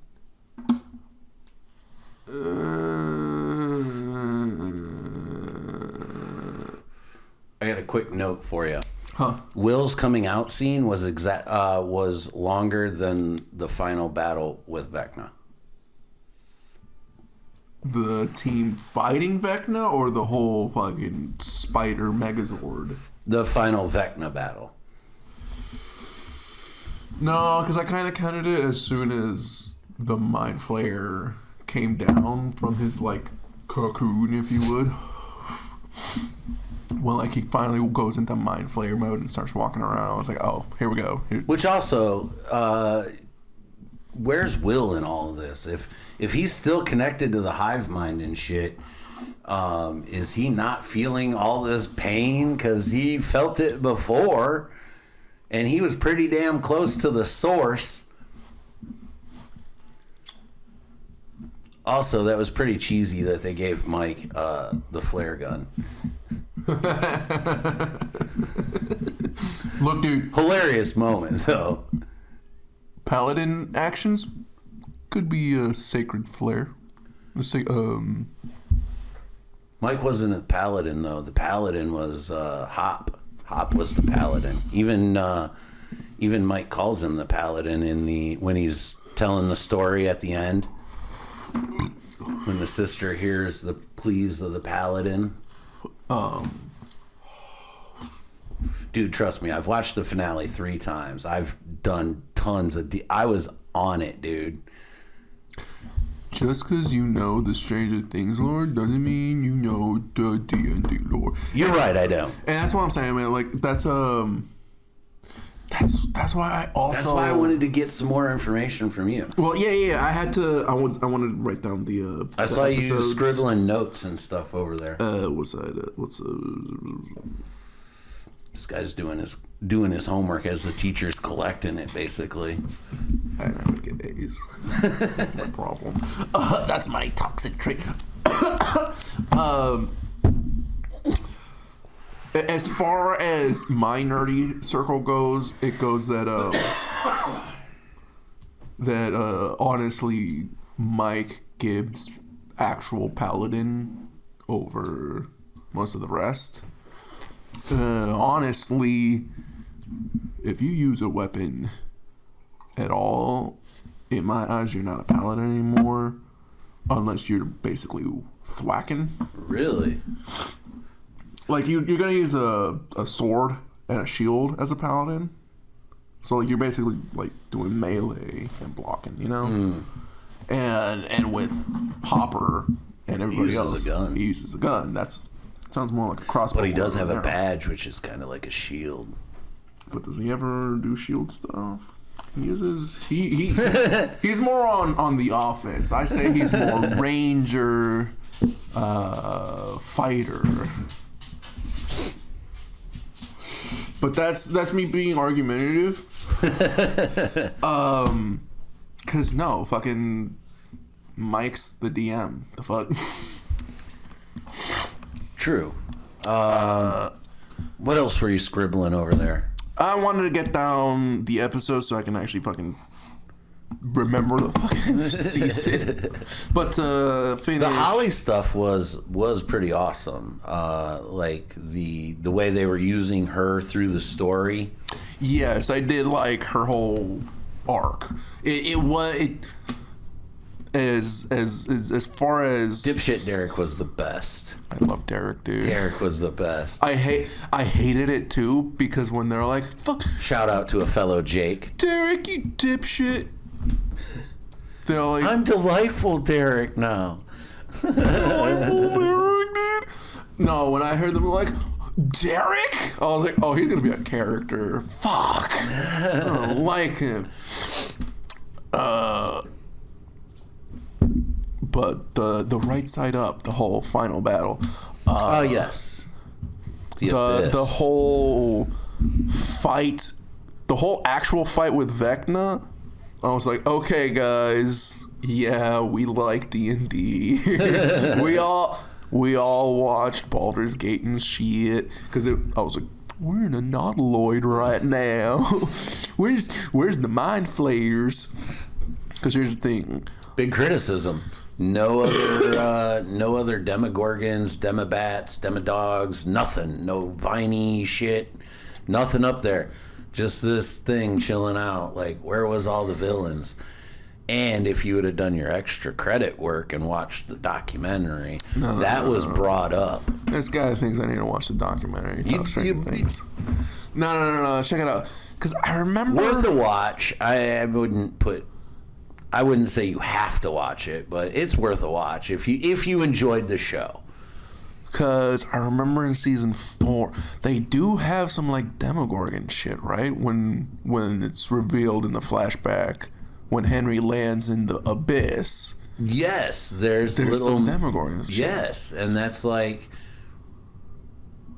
I got a quick note for you. Huh. Will's coming out scene was longer than the final battle with Vecna. The team fighting Vecna or the whole fucking spider Megazord? The final Vecna battle. No, because I kind of counted it as soon as the Mind Flayer came down from his, like, cocoon, if you would. When, like, he finally goes into Mind Flayer mode and starts walking around, I was like, oh, here we go. Which also, where's Will in all of this? If he's still connected to the hive mind and shit, is he not feeling all this pain? Because he felt it before, and he was pretty damn close to the source. Also, that was pretty cheesy that they gave Mike the flare gun. Look, dude. Hilarious moment, though. Paladin actions could be a sacred flare. Mike wasn't a paladin, though. The paladin was Hop. Hop was the paladin. Even Mike calls him the paladin when he's telling the story at the end. When the sister hears the pleas of the paladin. Dude, trust me, I've watched the finale 3 times. I've done tons of... I was on it, dude. Just because you know the Stranger Things lore doesn't mean you know the D&D lore. You're right, I don't. And that's what I'm saying, man. Like, that's That's why I also. That's why I wanted to get some more information from you. Well, yeah. I had to. I wanted to write down the. I saw you scribbling notes and stuff over there. What's that? This guy's doing his homework as the teacher's collecting it, basically. I would get A's. That's my problem. That's my toxic trait. As far as my nerdy circle goes, it goes that honestly, Mike Gibbs' actual paladin over most of the rest. Honestly, if you use a weapon at all, in my eyes, you're not a paladin anymore, unless you're basically thwacking. Really? Like, you're going to use a sword and a shield as a paladin. So, like, you're basically, like, doing melee and blocking, you know? And with Hopper and everybody else, he uses a gun. Sounds more like a crossbow. But he does have a badge, which is kind of like a shield. But does he ever do shield stuff? He uses... He's more on the offense. I say he's more ranger, fighter... But that's me being argumentative. Cause no, fucking Mike's the DM. The fuck. True. What else were you scribbling over there? I wanted to get down the episode so I can actually fucking remember the fucking season. But finish. The Holly stuff was pretty awesome. Like the way they were using her through the story. Yes, I did like her whole arc. It was as far as dipshit Derek was the best. I love Derek, dude. Derek was the best. I hated it too because when they're like, "Fuck!" Shout out to a fellow Jake. Derek, you dipshit. They're like, I'm delightful, Derek. Now. No, when I heard them like, Derek, I was like, oh, he's gonna be a character. Fuck, I don't like him. But the right side up, the whole final battle. Oh yes. The whole fight, the whole actual fight with Vecna. I was like, okay, guys, yeah, we like D&D. we all watched Baldur's Gate and shit because I was like, we're in a nautiloid right now. where's the mind flayers? Because here's the thing. Big criticism. No other demogorgons, demobats, demodogs, nothing. No viney shit. Nothing up there. Just this thing chilling out. Like, where was all the villains? And if you would have done your extra credit work and watched the documentary, that was brought up. This guy thinks I need to watch the documentary. Things. No. Check it out. Because I remember... Worth a watch. I wouldn't say you have to watch it, but it's worth a watch if you enjoyed the show. Because I remember in season 4, they do have some like Demogorgon shit, right? When it's revealed in the flashback, when Henry lands in the abyss. Yes, there's little some Demogorgons. Yes, and that's like,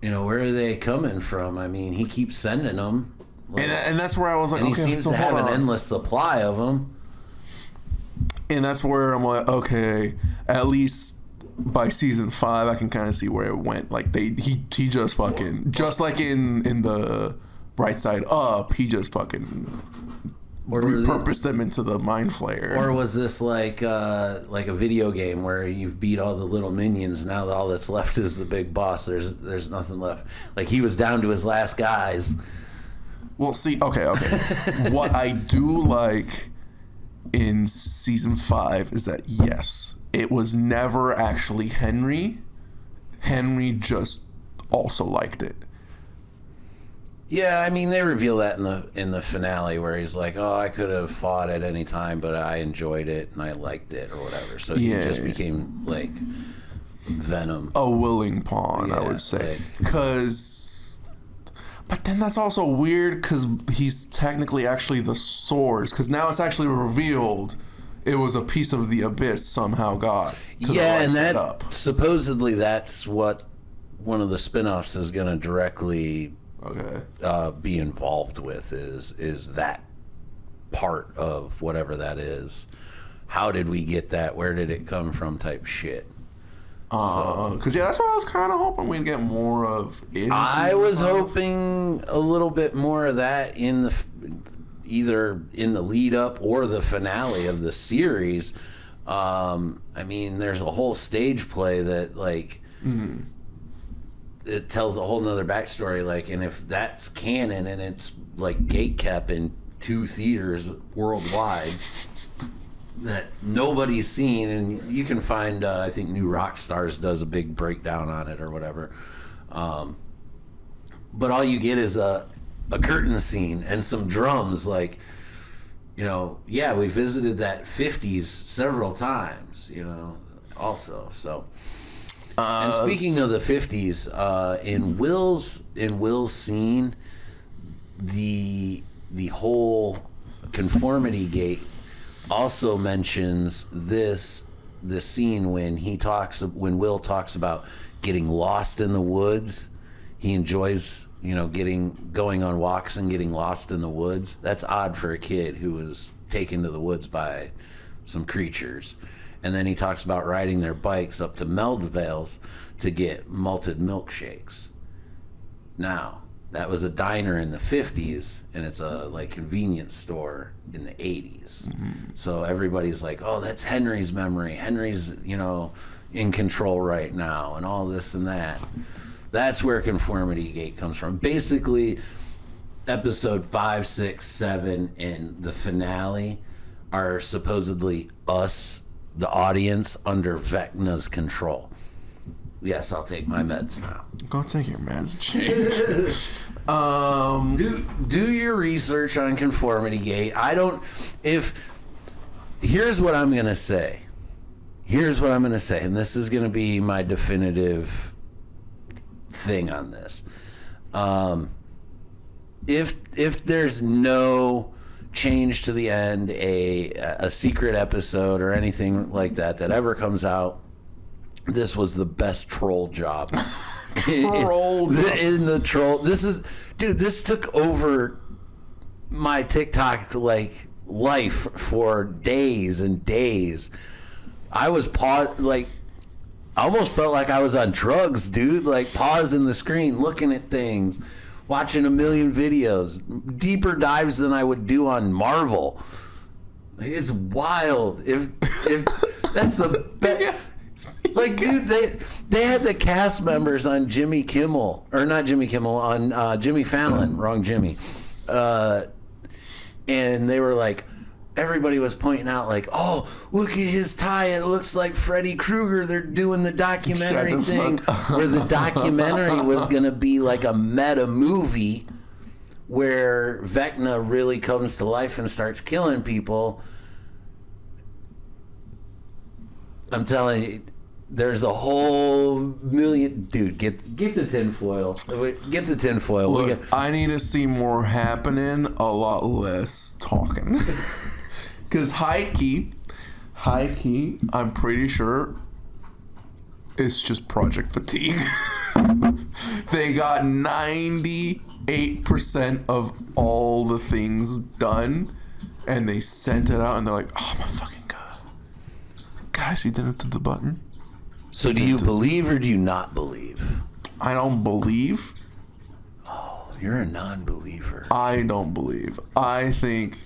where are they coming from? I mean, he keeps sending them, and that's where I was like, and okay, he seems so to have an endless supply of them. And that's where I'm like, okay, at least by season 5, I can kind of see where it went. Like he just fucking, just like in the right side up, he just fucking repurposed them into the mind flayer. Or was this like a video game where you've beat all the little minions, now all that's left is the big boss? There's nothing left. Like he was down to his last guys. Well, see, okay. What I do like in season 5 is that, yes, it was never actually Henry. Henry just also liked it. Yeah, I mean, they reveal that in the finale where he's like, "Oh, I could have fought at any time, but I enjoyed it and I liked it," or whatever. So he just became like Venom, a willing pawn, I would say. But then that's also weird because he's technically actually the source. Because now it's actually revealed it was a piece of the abyss somehow got to the right and side that up. supposedly that's what one of the spinoffs is going to directly be involved with is that part of whatever that is. How did we get that? Where did it come from? Type shit. Because that's what I was kind of hoping we'd get more of. I was hoping a little bit more of that in the either in the lead up or the finale of the series. I mean, there's a whole stage play that like it tells a whole nother backstory. Like, and if that's canon and it's like gatekept in 2 theaters worldwide that nobody's seen, and you can find I think New Rockstars does a big breakdown on it or whatever, but all you get is a curtain scene and some drums. Like, you know, yeah, we visited that 50s several times, you know, also. So and speaking of the 50s, in Will's scene, the whole conformity gate also mentions this scene when Will talks about getting lost in the woods. He enjoys, you know, going on walks and getting lost in the woods. That's odd for a kid who was taken to the woods by some creatures. And then he talks about riding their bikes up to Melvale's to get malted milkshakes. Now, that was a diner in the 50s, and it's a like convenience store in the 80s. So everybody's like, oh, that's Henry's memory. Henry's, you know, in control right now, and all this and that. That's where Conformity Gate comes from. Basically, episode 5, 6, 7, and the finale are supposedly us, the audience, under Vecna's control. Yes, I'll take my meds now. Go take your meds, Jake. Do your research on Conformity Gate. Here's what I'm gonna say. And this is gonna be my definitive thing on this. If there's no change to the end, a secret episode or anything like that ever comes out, this was the best troll job. In the troll. This took over my TikTok like life for days and days. I was I almost felt like I was on drugs, dude. Like pausing the screen, looking at things, watching a million videos, deeper dives than I would do on Marvel. It's wild. If that's the best. Like, dude, they had the cast members on Jimmy Kimmel, or not Jimmy Kimmel, on Jimmy Fallon, wrong Jimmy, and they were like, everybody was pointing out like, oh, look at his tie, it looks like Freddy Krueger. They're doing the documentary thing where the documentary was gonna be like a meta movie where Vecna really comes to life and starts killing people. I'm telling you, there's a whole million. Dude, get the tinfoil. Get the tinfoil. Look, I need to see more happening, a lot less talking. Because high key, I'm pretty sure it's just project fatigue. They got 98% of all the things done, and they sent it out, and they're like, oh my fucking God. Guys, you didn't hit the button. So do you believe or do you not believe? I don't believe. Oh, you're a non-believer. I don't believe. I think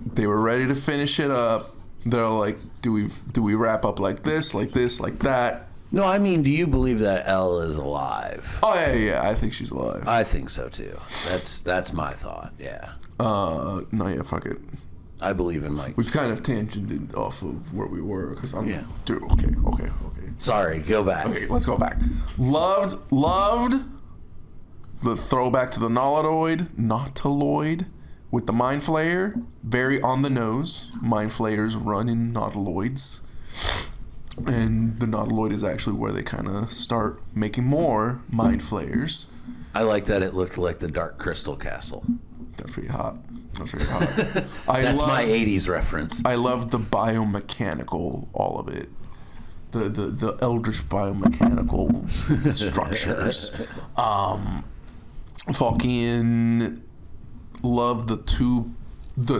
they were ready to finish it up. They're like, do we wrap up like this, like that? No, I mean, do you believe that Elle is alive? Oh yeah, I think she's alive. I think so too. That's my thought. Yeah. No, yeah, fuck it. I believe in Mike. We've kind of tangented off of where we were because dude. Okay. Sorry, go back. Okay, let's go back. Loved the throwback to the Nautiloid with the Mind Flayer. Very on the nose. Mind Flayers run in Nautiloids. And the Nautiloid is actually where they kind of start making more Mind Flayers. I like that it looked like the Dark Crystal Castle. That's pretty hot. That's pretty hot. That's my 80s reference. I love the biomechanical, all of it. The eldritch biomechanical structures. Fucking love the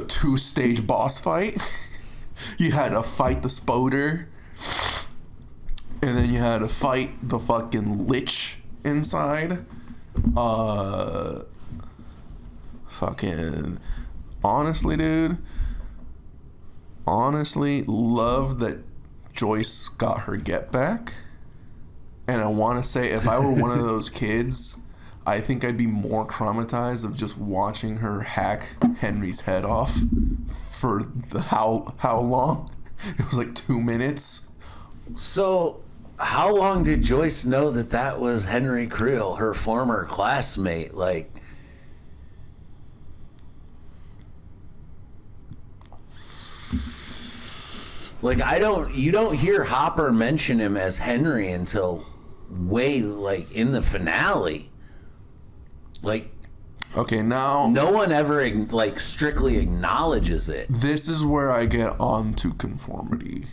two stage boss fight. You had to fight the Spoder, and then you had to fight the fucking Lich inside. Fucking honestly, dude. Honestly, love that Joyce got her get back. And I want to say, if I were one of those kids, I think I'd be more traumatized of just watching her hack Henry's head off for how long? It was like 2 minutes. So, how long did Joyce know that was Henry Creel, her former classmate? Like, you don't hear Hopper mention him as Henry until way, like, in the finale. Like, okay, now no one ever, like, strictly acknowledges it. This is where I get on to conformity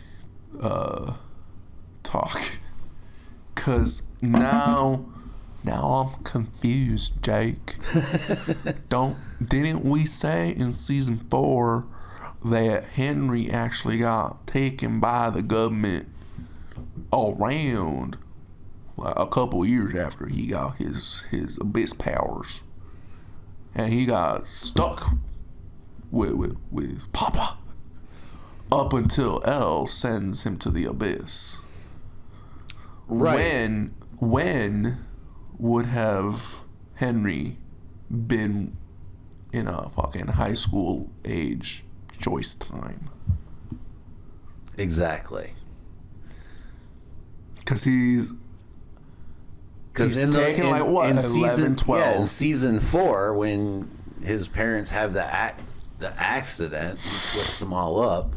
talk. Because now I'm confused, Jake. Didn't we say in season 4 that Henry actually got taken by the government around a couple years after he got his abyss powers, and he got stuck with Papa up until Elle sends him to the abyss. Right. When would have Henry been in a fucking high school age Joyce time? Exactly. Because he's in taking 11, season 12. Yeah, in season 4, when his parents have the accident, he splits them all up.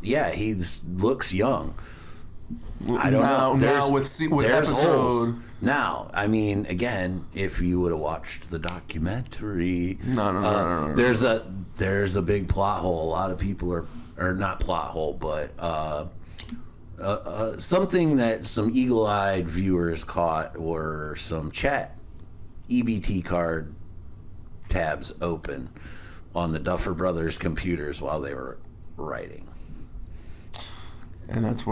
He looks young. I don't know. Now with episode holes. Now, I mean, again, if you would have watched the documentary, no. There's a big plot hole. A lot of people are not plot hole, but something that some eagle-eyed viewers caught were some chat EBT card tabs open on the Duffer Brothers computers while they were writing. And that's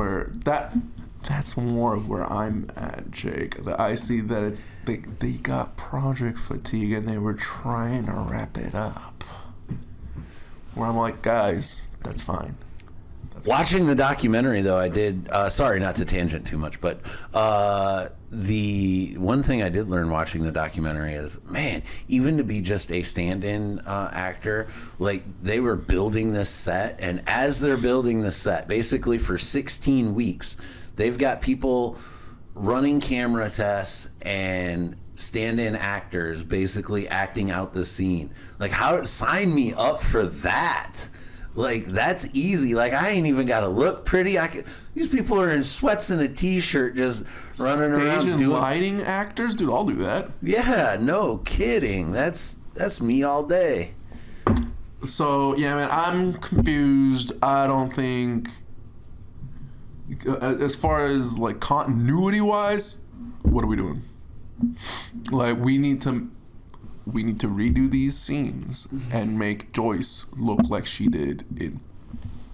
more of where I'm at, Jake. I see that they got project fatigue and they were trying to wrap it up. Where I'm like, guys, that's fine. Watching the documentary, though, I did. Sorry, not to tangent too much, but the one thing I did learn watching the documentary is, man, even to be just a stand-in actor, like, they were building this set, and as they're building the set, basically for 16 weeks, they've got people running camera tests and stand-in actors basically acting out the scene. Like, sign me up for that. Like, that's easy. Like, I ain't even got to look pretty. These people are in sweats and a t-shirt just running around Stage and doing lighting actors? Dude, I'll do that. Yeah, no kidding. That's me all day. So, yeah, man, I'm confused. I don't think, as far as, like, continuity-wise, what are we doing? Like, we need to redo these scenes and make Joyce look like she did in...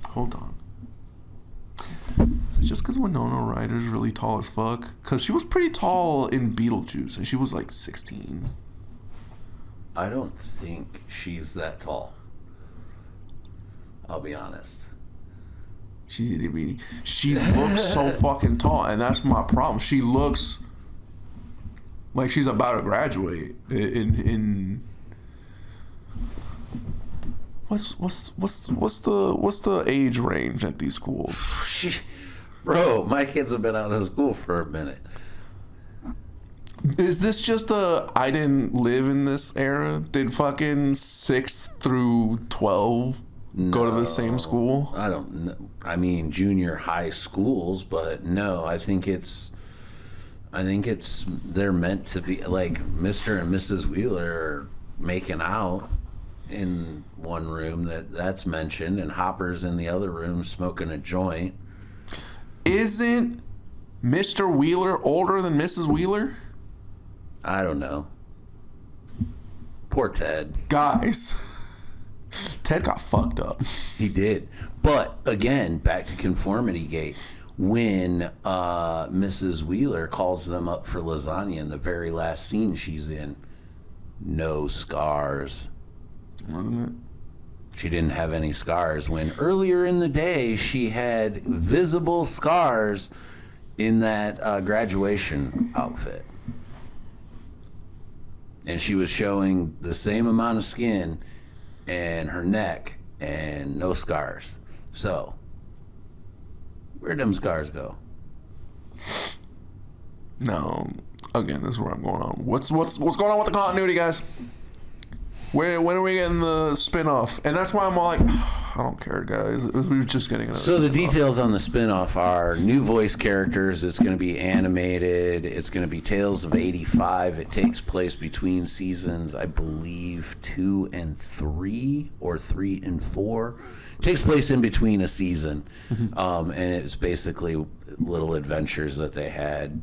Hold on. Is it just because Winona Ryder's really tall as fuck? Because she was pretty tall in Beetlejuice, and she was like 16. I don't think she's that tall. I'll be honest. She looks so fucking tall, and that's my problem. She looks like she's about to graduate in what's the age range at these schools? Bro, my kids have been out of school for a minute. Is this just I didn't live in this era? Did fucking 6th through 12 go to the same school? I don't know. I mean, junior high schools, but no, I think it's I think they're meant to be like Mr. and Mrs. Wheeler are making out in one room that's mentioned, and Hopper's in the other room smoking a joint. Isn't Mr. Wheeler older than Mrs. Wheeler? I don't know. Poor Ted. Guys, Ted got fucked up. He did. But again, back to Conformity Gate. When Mrs. Wheeler calls them up for lasagna in the very last scene she's in, no scars. Wasn't it? She didn't have any scars when earlier in the day she had visible scars in that graduation outfit. And she was showing the same amount of skin and her neck and no scars. So, where'd them scars go? No. Again, this is where I'm going on. What's going on with the continuity, guys? When are we getting the spin-off? And that's why I'm all like, I don't care, guys. We were just getting another So the spin-off. details on the spin-off are new voice characters. It's going to be animated. It's going to be Tales of 85. It takes place between seasons, I believe, 2 and 3 or 3 and 4. It takes place in between a season. And it's basically little adventures that they had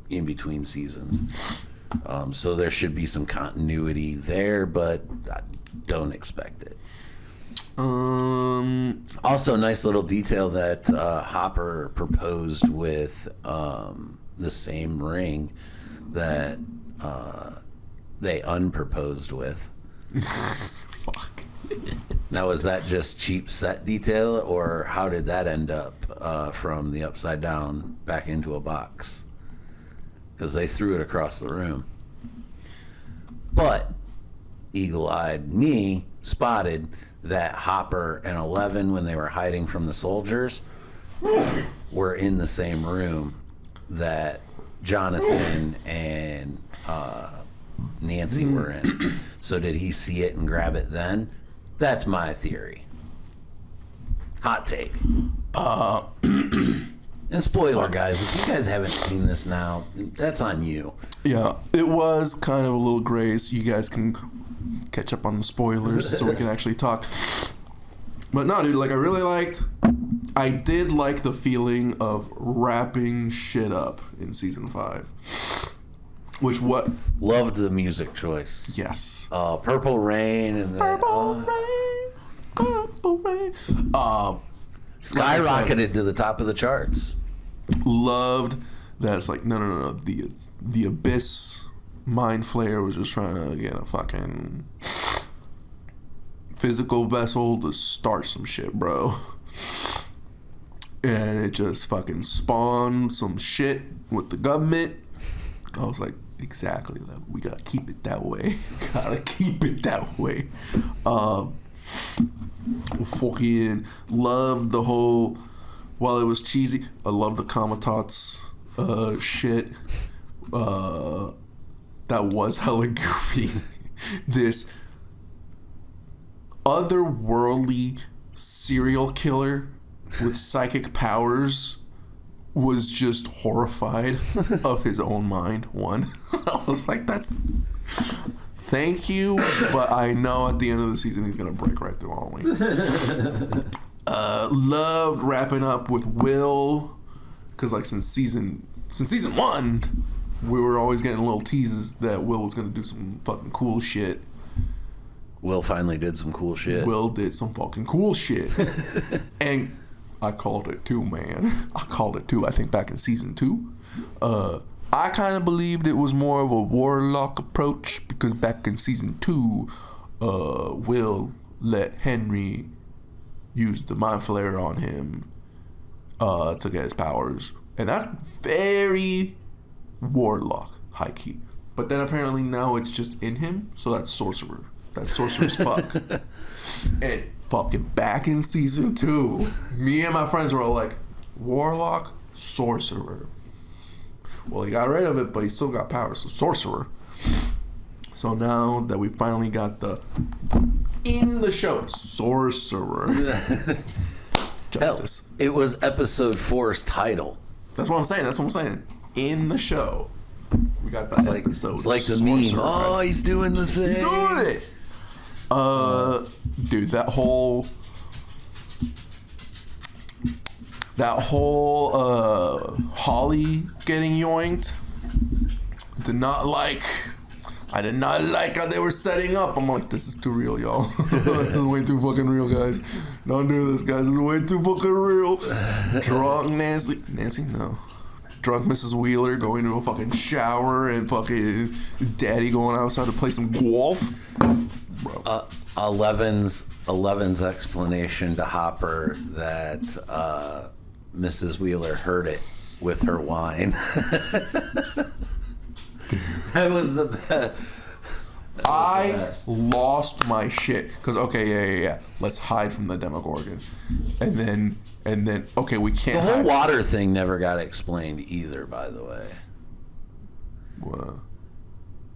in between seasons. So there should be some continuity there, but I don't expect it. Also, nice little detail that Hopper proposed with the same ring that they unproposed with. Fuck. Now, is that just cheap set detail, or how did that end up from the upside down back into a box? Because they threw it across the room. But eagle-eyed me spotted that Hopper and 11, when they were hiding from the soldiers, were in the same room that Jonathan and Nancy were in. So did he see it and grab it then? That's my theory. Hot take. And spoiler, guys, if you guys haven't seen this now, that's on you. Yeah, it was kind of a little gray, so you guys can catch up on the spoilers so we can actually talk. But no, dude, like, I did like the feeling of wrapping shit up in season 5. Loved the music choice. Yes. Purple Rain and Purple Rain, Purple Rain. Skyrocketed to the top of the charts. Loved that it's like, no. The Abyss Mind Flayer was just trying to get a fucking physical vessel to start some shit, bro. And it just fucking spawned some shit with the government. I was like, exactly. We gotta keep it that way. Gotta keep it that way. Fucking loved the whole. While it was cheesy, I love the Comitats shit. That was hella goofy. This otherworldly serial killer with psychic powers was just horrified of his own mind. I was like, thank you, but I know at the end of the season he's gonna break right through all of me. Loved wrapping up with Will, because like since season 1, we were always getting little teases that Will was gonna do some fucking cool shit. Will finally did some cool shit. Will did some fucking cool shit. And I called it too, man. I think back in season 2. I kind of believed it was more of a warlock approach, because back in season 2, Will let Henry use the Mind Flayer on him to get his powers. And that's very warlock, high key. But then apparently now it's just in him, so that's sorcerer. That's sorcerer's fuck. And fucking back in season 2, me and my friends were all like, warlock, sorcerer. Well, he got rid of it, but he still got powers, so sorcerer. So now that we finally got in the show, sorcerer. Justice. Hell, it was episode 4's title. That's what I'm saying. in the show. We got that episode. It's like the meme. Oh, he's doing the thing. He's doing it. Dude, that whole Holly getting yoinked. I did not like how they were setting up. I'm like, this is too real, y'all. This is way too fucking real, guys. Don't do this, guys. This is way too fucking real. Drunk Nancy, no. Drunk Mrs. Wheeler going to a fucking shower and fucking daddy going outside to play some golf. Bro. Eleven's explanation to Hopper that Mrs. Wheeler heard it with her wine. That was the best. I lost my shit because yeah. Let's hide from the Demogorgon, and then okay, we can't. The whole water thing never got explained either. By the way, what?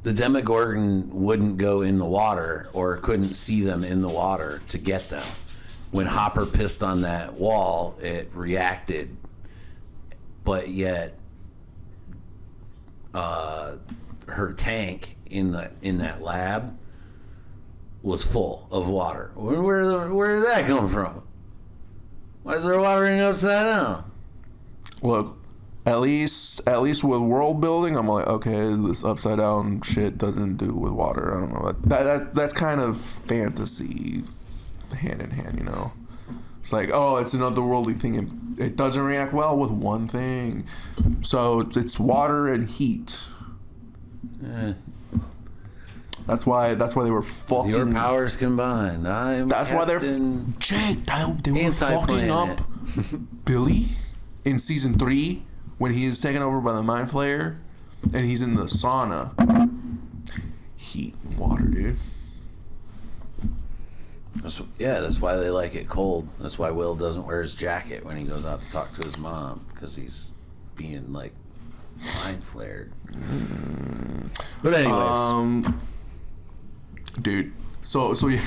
The Demogorgon wouldn't go in the water or couldn't see them in the water to get them. When Hopper pissed on that wall, it reacted, but yet her tank in that lab was full of water. Where did that come from? Why is there water in upside down? Look, at least with world building, I'm like, okay, this upside down shit doesn't do with water. I don't know. That's kind of fantasy, hand in hand, you know. It's like, oh, it's an otherworldly thing. It doesn't react well with one thing, so it's water and heat. That's why they were fucking. Your powers combined. That's why they're Jake. They were fucking up Billy in season 3 when he is taken over by the Mind Flayer, and he's in the sauna. Heat and water, dude. That's why they like it cold. That's why Will doesn't wear his jacket when he goes out to talk to his mom, because he's being like mind flared. But anyways, dude. So yeah,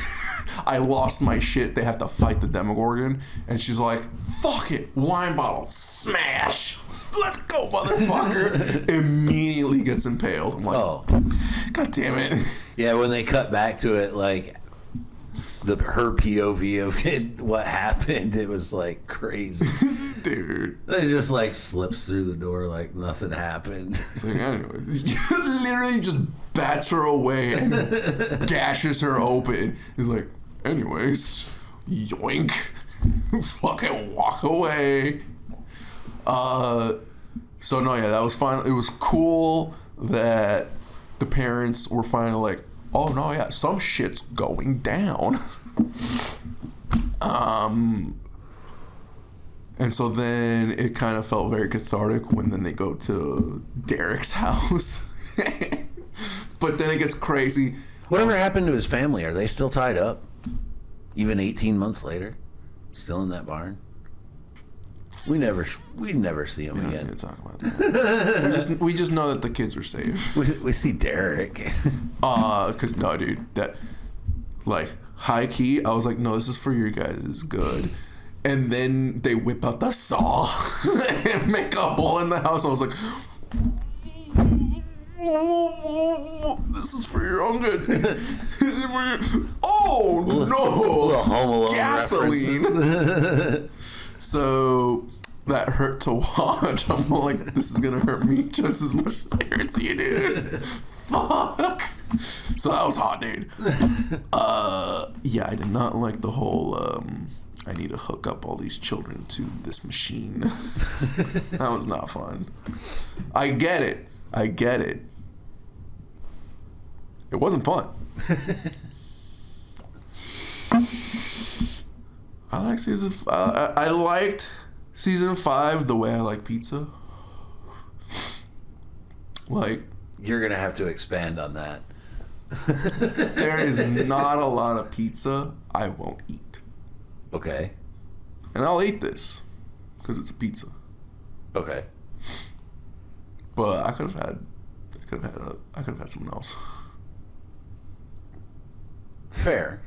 I lost my shit. They have to fight the Demogorgon, and she's like, "Fuck it, wine bottle, smash! Let's go, motherfucker!" Immediately gets impaled. I'm like, oh, god damn it! Yeah, when they cut back to it, like her POV of what happened, it was like crazy, dude. It just like slips through the door like nothing happened. It's like, anyway, literally just bats her away and gashes her open. He's like, anyways, yoink, fucking walk away. So no, yeah, that was fine. It was cool that the parents were finally like, oh no, yeah, some shit's going down. And so then it kind of felt very cathartic when then they go to Derek's house. But then it gets crazy. Whatever happened to his family? Are they still tied up? Even 18 months later? Still in that barn? We never see him again. Need to talk about that. we just know that the kids are safe. We see Derek. Cause no, dude, that like high key, I was like, no, this is for you guys. It's good. And then they whip out the saw and make a hole in the house. I was like, this is for your own good. Oh no, gasoline. So that hurt to watch. I'm like, this is gonna hurt me just as much as it hurts you, dude. Fuck. So that was hot, dude. Yeah, I did not like the whole I need to hook up all these children to this machine. That was not fun. I get it. It wasn't fun. I like season. I liked season 5 the way I like pizza. Like, you're gonna have to expand on that. There is not a lot of pizza I won't eat. Okay. And I'll eat this because it's a pizza. Okay. But I could have had something else. Fair.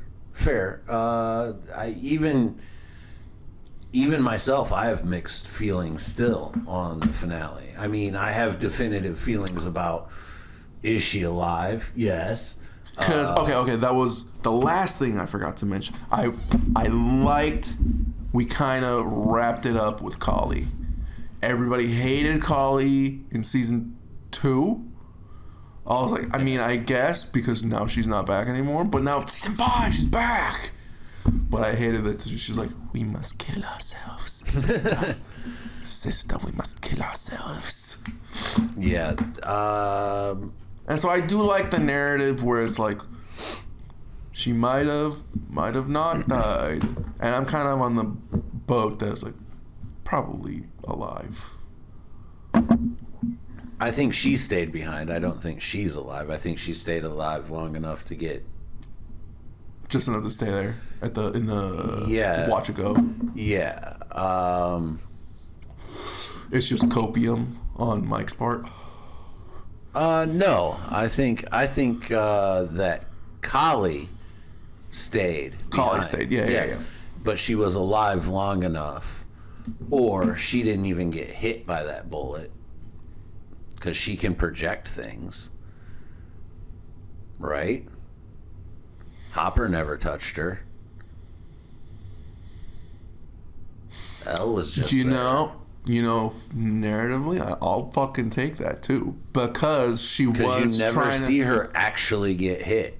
even myself, I have mixed feelings still on the finale. I mean, I have definitive feelings about, is she alive? Yes. Because okay, that was the last thing I forgot to mention. I liked, we kind of wrapped it up with Kali. Everybody hated Kali in season 2. I was like, I mean, I guess because now she's not back anymore. But now season 5, she's back. But I hated that she's like, we must kill ourselves, sister. Sister, we must kill ourselves. Yeah. And so I do like the narrative where it's like, she might have not died. And I'm kind of on the boat that's like, probably alive. I think she stayed behind. I don't think she's alive. I think she stayed alive long enough to get... Just enough to stay there in the watch it go. Yeah. It's just copium on Mike's part. No, I think that Kali stayed. Kali stayed, yeah. But she was alive long enough, or she didn't even get hit by that bullet, because she can project things, right? Hopper never touched her. Elle was just You know, narratively, I'll fucking take that too, because she was you never trying see to... her actually get hit.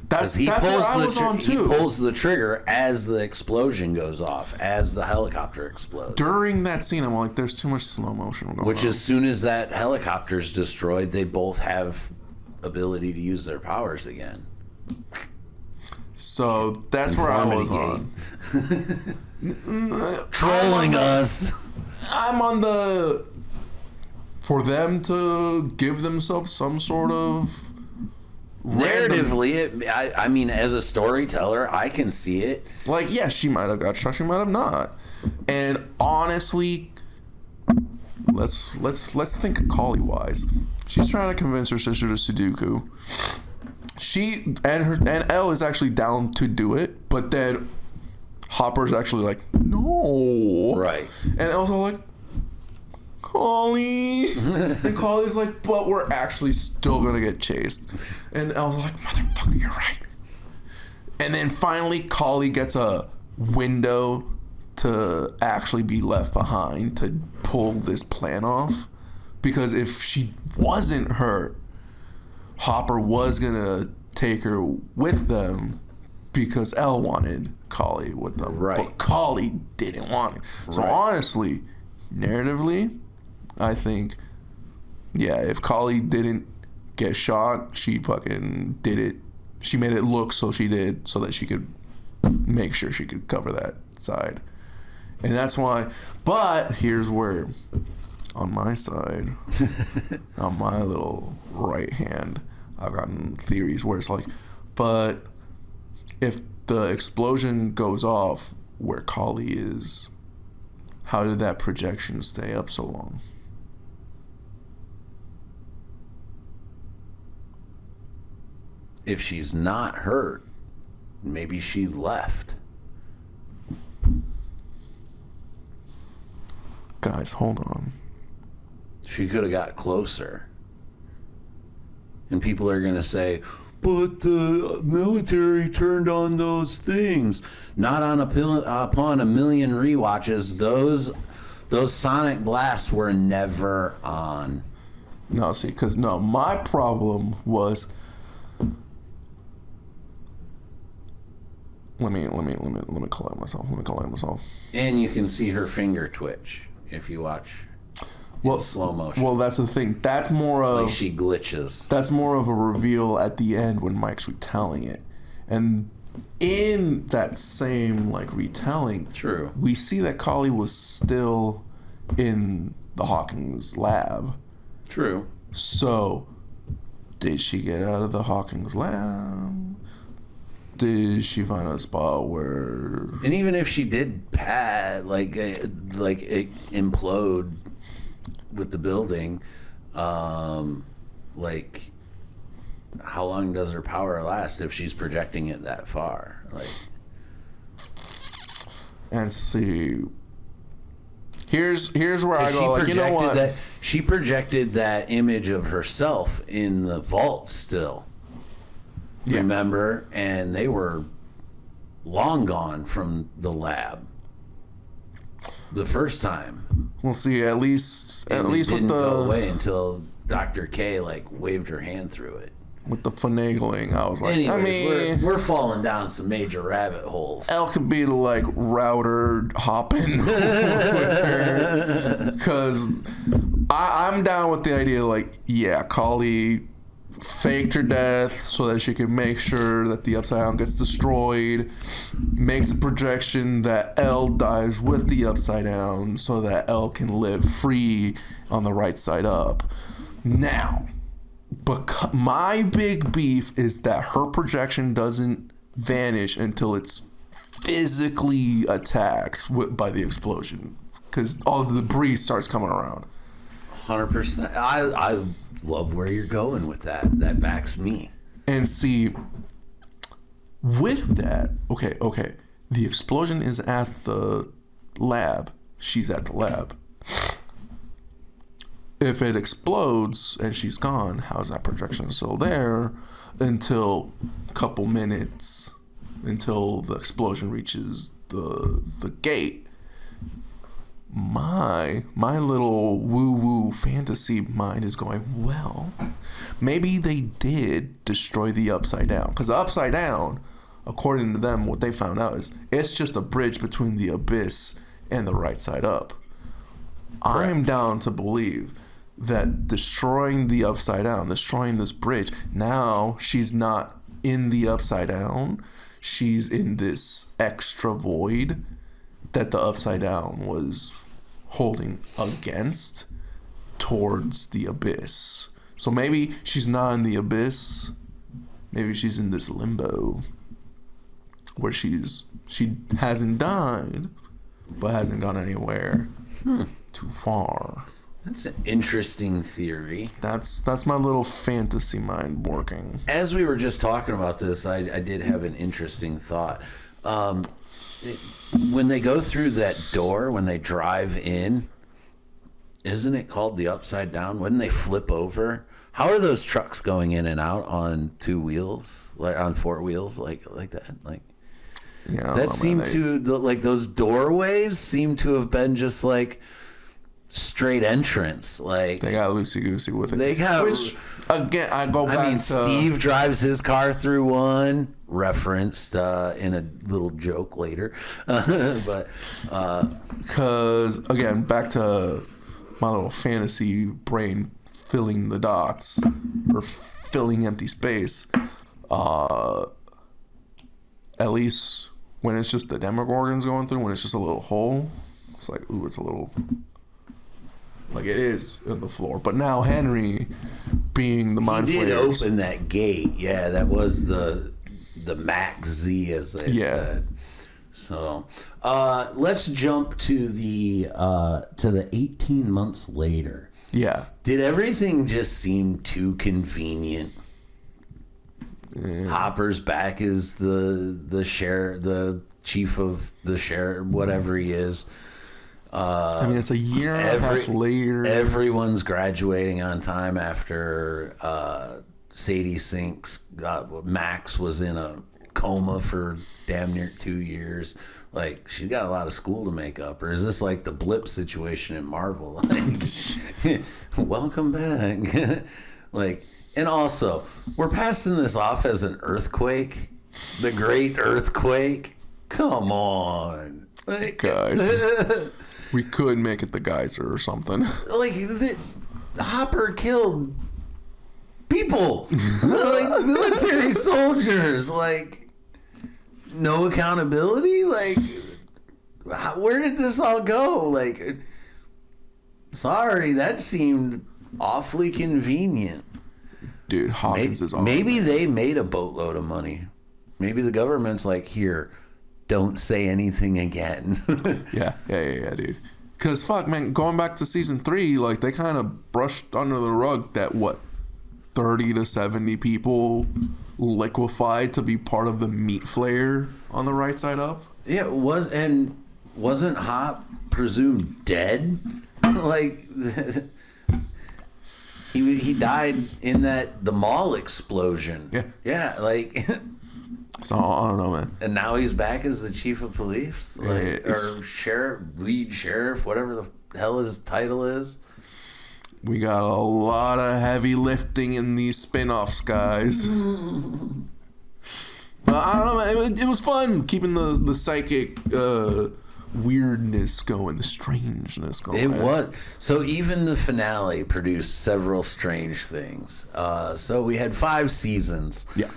That's what I was on too. He pulls the trigger as the explosion goes off, as the helicopter explodes. During that scene, I'm like, there's too much slow motion going on. Which, as soon as that helicopter's destroyed, they both have ability to use their powers again. So that's where I was on. Trolling us. I'm on the... For them to give themselves some sort of... Narratively, I mean, as a storyteller, I can see it. Like, yeah, she might have got shot, she might have not. And honestly, let's think Kali-wise. She's trying to convince her sister to Sudoku. She and Elle is actually down to do it, but then Hopper's actually like, no. Right. And Elle's all like, Kali. And Kali's like, but we're actually still gonna get chased. And Elle's like, motherfucker, you're right. And then finally Kali gets a window to actually be left behind to pull this plan off. Because if she wasn't hurt, Hopper was gonna take her with them because Elle wanted Kali with them. Right. But Kali didn't want it. So honestly, narratively, I think, yeah, if Kali didn't get shot, she fucking did it. She made it look so she did, so that she could make sure she could cover that side. And that's why, but here's where, on my side, on my little right hand, I've gotten theories where it's like, but if the explosion goes off where Kali is, how did that projection stay up so long? If she's not hurt, maybe she left. Guys, hold on. She could have got closer. And people are going to say, but the military turned on those things. Not on upon a million rewatches. Those sonic blasts were never on. No, see, because my problem was... Let me collect myself. And you can see her finger twitch if you watch in slow motion. Well, that's the thing. That's more of... Like she glitches. That's more of a reveal at the end when Mike's retelling it. And in that same, retelling... True. We see that Kali was still in the Hawkins lab. True. So, did she get out of the Hawkins lab? Did she find a spot where... And even if she did implode with the building, how long does her power last if she's projecting it that far? and see. Here's where I go. Like, you know what? She projected that image of herself in the vault still. Yeah. Remember? And they were long gone from the lab the first time. We'll see. At least didn't with the go away until Dr. K waved her hand through it. With the finagling, I was like, anyways, we're falling down some major rabbit holes. Elle could be like router hopping with her, because I'm down with the idea. Like, yeah, Kali faked her death so that she could make sure that the Upside Down gets destroyed. Makes a projection that Elle dies with the Upside Down so that Elle can live free on the right side up. Now. But my big beef is that her projection doesn't vanish until it's physically attacked by the explosion, because all the debris starts coming around. 100%. I love where you're going with that. That backs me. And see, with that, okay, the explosion is at the lab. She's at the lab. If it explodes and she's gone, how's that projection still there until a couple minutes, until the explosion reaches the gate? My little woo-woo fantasy mind is going, well, maybe they did destroy the Upside Down. Because the Upside Down, according to them, what they found out is it's just a bridge between the abyss and the right side up. Correct. I'm down to believe that destroying the Upside Down, destroying this bridge, now she's not in the Upside Down. She's in this extra void that the Upside Down was holding against towards the abyss. So maybe she's not in the abyss. Maybe she's in this limbo where she hasn't died, but hasn't gone anywhere too far. That's an interesting theory. That's my little fantasy mind working. As we were just talking about this, I did have an interesting thought. When they go through that door, when they drive in, isn't it called the Upside Down? Wouldn't they flip over? How are those trucks going in and out on two wheels, like on four wheels, like that? Like, yeah, that seemed like those doorways seem to have been just like straight entrance. Like, they got loosey goosey with it. They got, which again, I mean, Steve drives his car through one, referenced in a little joke later, but because again, back to my little fantasy brain filling the dots or filling empty space. At least when it's just the Demogorgons going through, when it's just a little hole, it's like, ooh, it's a little. Like, it is in the floor. But now Henry, being the mind flayers, did open that gate. Yeah, that was the Max Z, as they said. So let's jump to the 18 months later. Yeah. Did everything just seem too convenient? Yeah. Hopper's back as the sheriff, the chief of the sheriff, whatever he is. I mean, it's a year and a half later. Everyone's graduating on time after Sadie Sink's Max was in a coma for damn near 2 years. Like, she got a lot of school to make up. Or is this like the blip situation in Marvel? Like, welcome back. Like, and also, we're passing this off as an earthquake. The Great Earthquake. Come on. Like, guys. We could make it the geyser or something. Like, the Hopper killed people. Like, military soldiers. Like, no accountability? Like, where did this all go? Like, sorry, that seemed awfully convenient. Dude, Hawkins is awesome. Maybe they made a boatload of money. Maybe the government's like, here, don't say anything again. Yeah, dude. Because, fuck, man, going back to season 3, like, they kind of brushed under the rug that, 30 to 70 people liquefied to be part of the meat flayer on the right side up? Yeah, it was, and wasn't Hop presumed dead? Like, he died in the mall explosion. Yeah, like. So I don't know, man. And now he's back as the chief of police, like, or sheriff, lead sheriff, whatever the hell his title is. We got a lot of heavy lifting in these spin-offs, guys. But I don't know, man. It was fun keeping the psychic weirdness going, the strangeness going. It was. So even the finale produced several strange things. So we had 5 seasons. Yeah.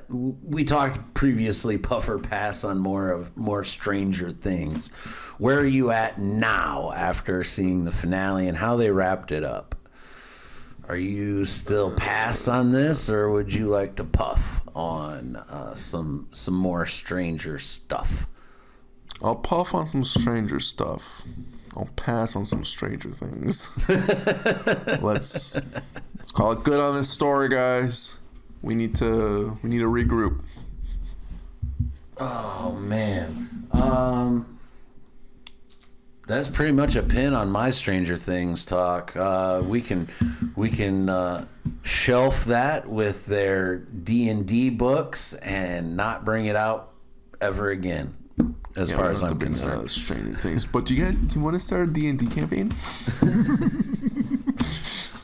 We talked previously, puff or pass on more Stranger Things. Where are you at now after seeing the finale and how they wrapped it up? Are you still pass on this, or would you like to puff on some more Stranger stuff? I'll puff on some Stranger stuff. I'll pass on some Stranger Things. Let's call it good on this story, guys. We need to regroup. Oh man, that's pretty much a pin on my Stranger Things talk. We can shelf that with their D&D books and not bring it out ever again. As far as I'm concerned, Stranger Things. But do you want to start a D&D campaign?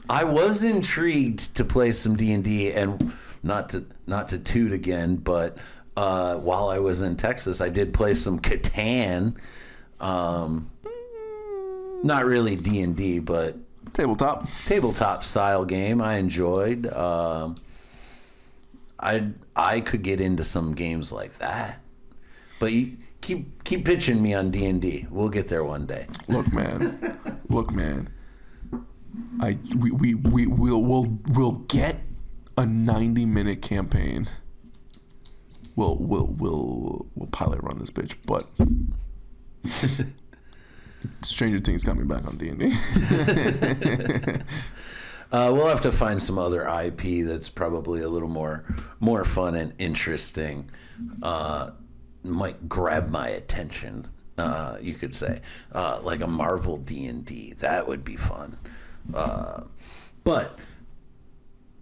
I was intrigued to play some D&D, and not to toot again, but while I was in Texas, I did play some Catan. Not really D&D, but tabletop style game. I enjoyed. I could get into some games like that, but you keep pitching me on D&D. We'll get there one day. Look, man. We'll get a 90-minute campaign. We'll pilot run this bitch, but Stranger Things got me back on D&D. We'll have to find some other IP that's probably a little more fun and interesting. Might grab my attention, you could say, like a Marvel D&D. That would be fun. But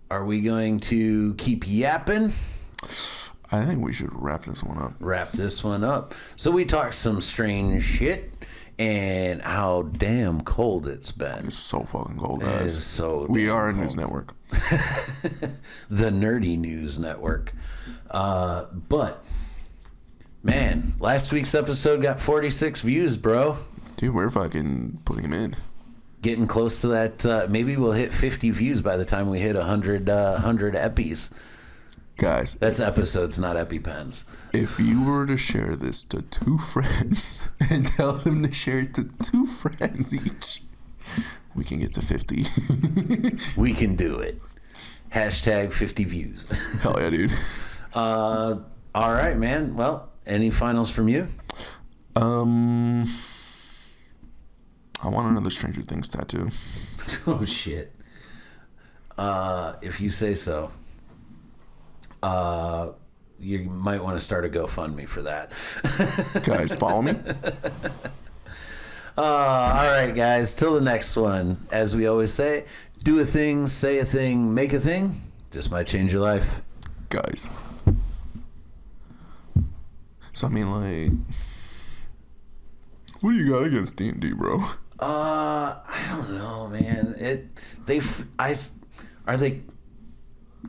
are we going to keep yapping? I think we should wrap this one up. So we talked some strange shit and how damn cold it's been. It's so fucking cold, guys. It's so we are a news network. The Nerdy News Network. But man, last week's episode got 46 views, bro. Dude, we're fucking putting them in. Getting close to that. Maybe we'll hit 50 views by the time we hit 100 epis. Guys. That's episodes, not EpiPens. If you were to share this to 2 friends and tell them to share it to 2 friends each, we can get to 50. We can do it. Hashtag 50 views. Hell yeah, dude. All right, man. Well, any finals from you? I want another Stranger Things tattoo. Oh, shit. If you say so. You might want to start a GoFundMe for that. Guys, follow me. All right, guys. Till the next one. As we always say, do a thing, say a thing, make a thing. Just might change your life. Guys. So, I mean, like, what do you got against D&D, bro? I don't know, man.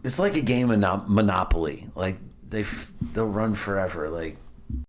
It's like a game of Monopoly. Like they'll run forever. Like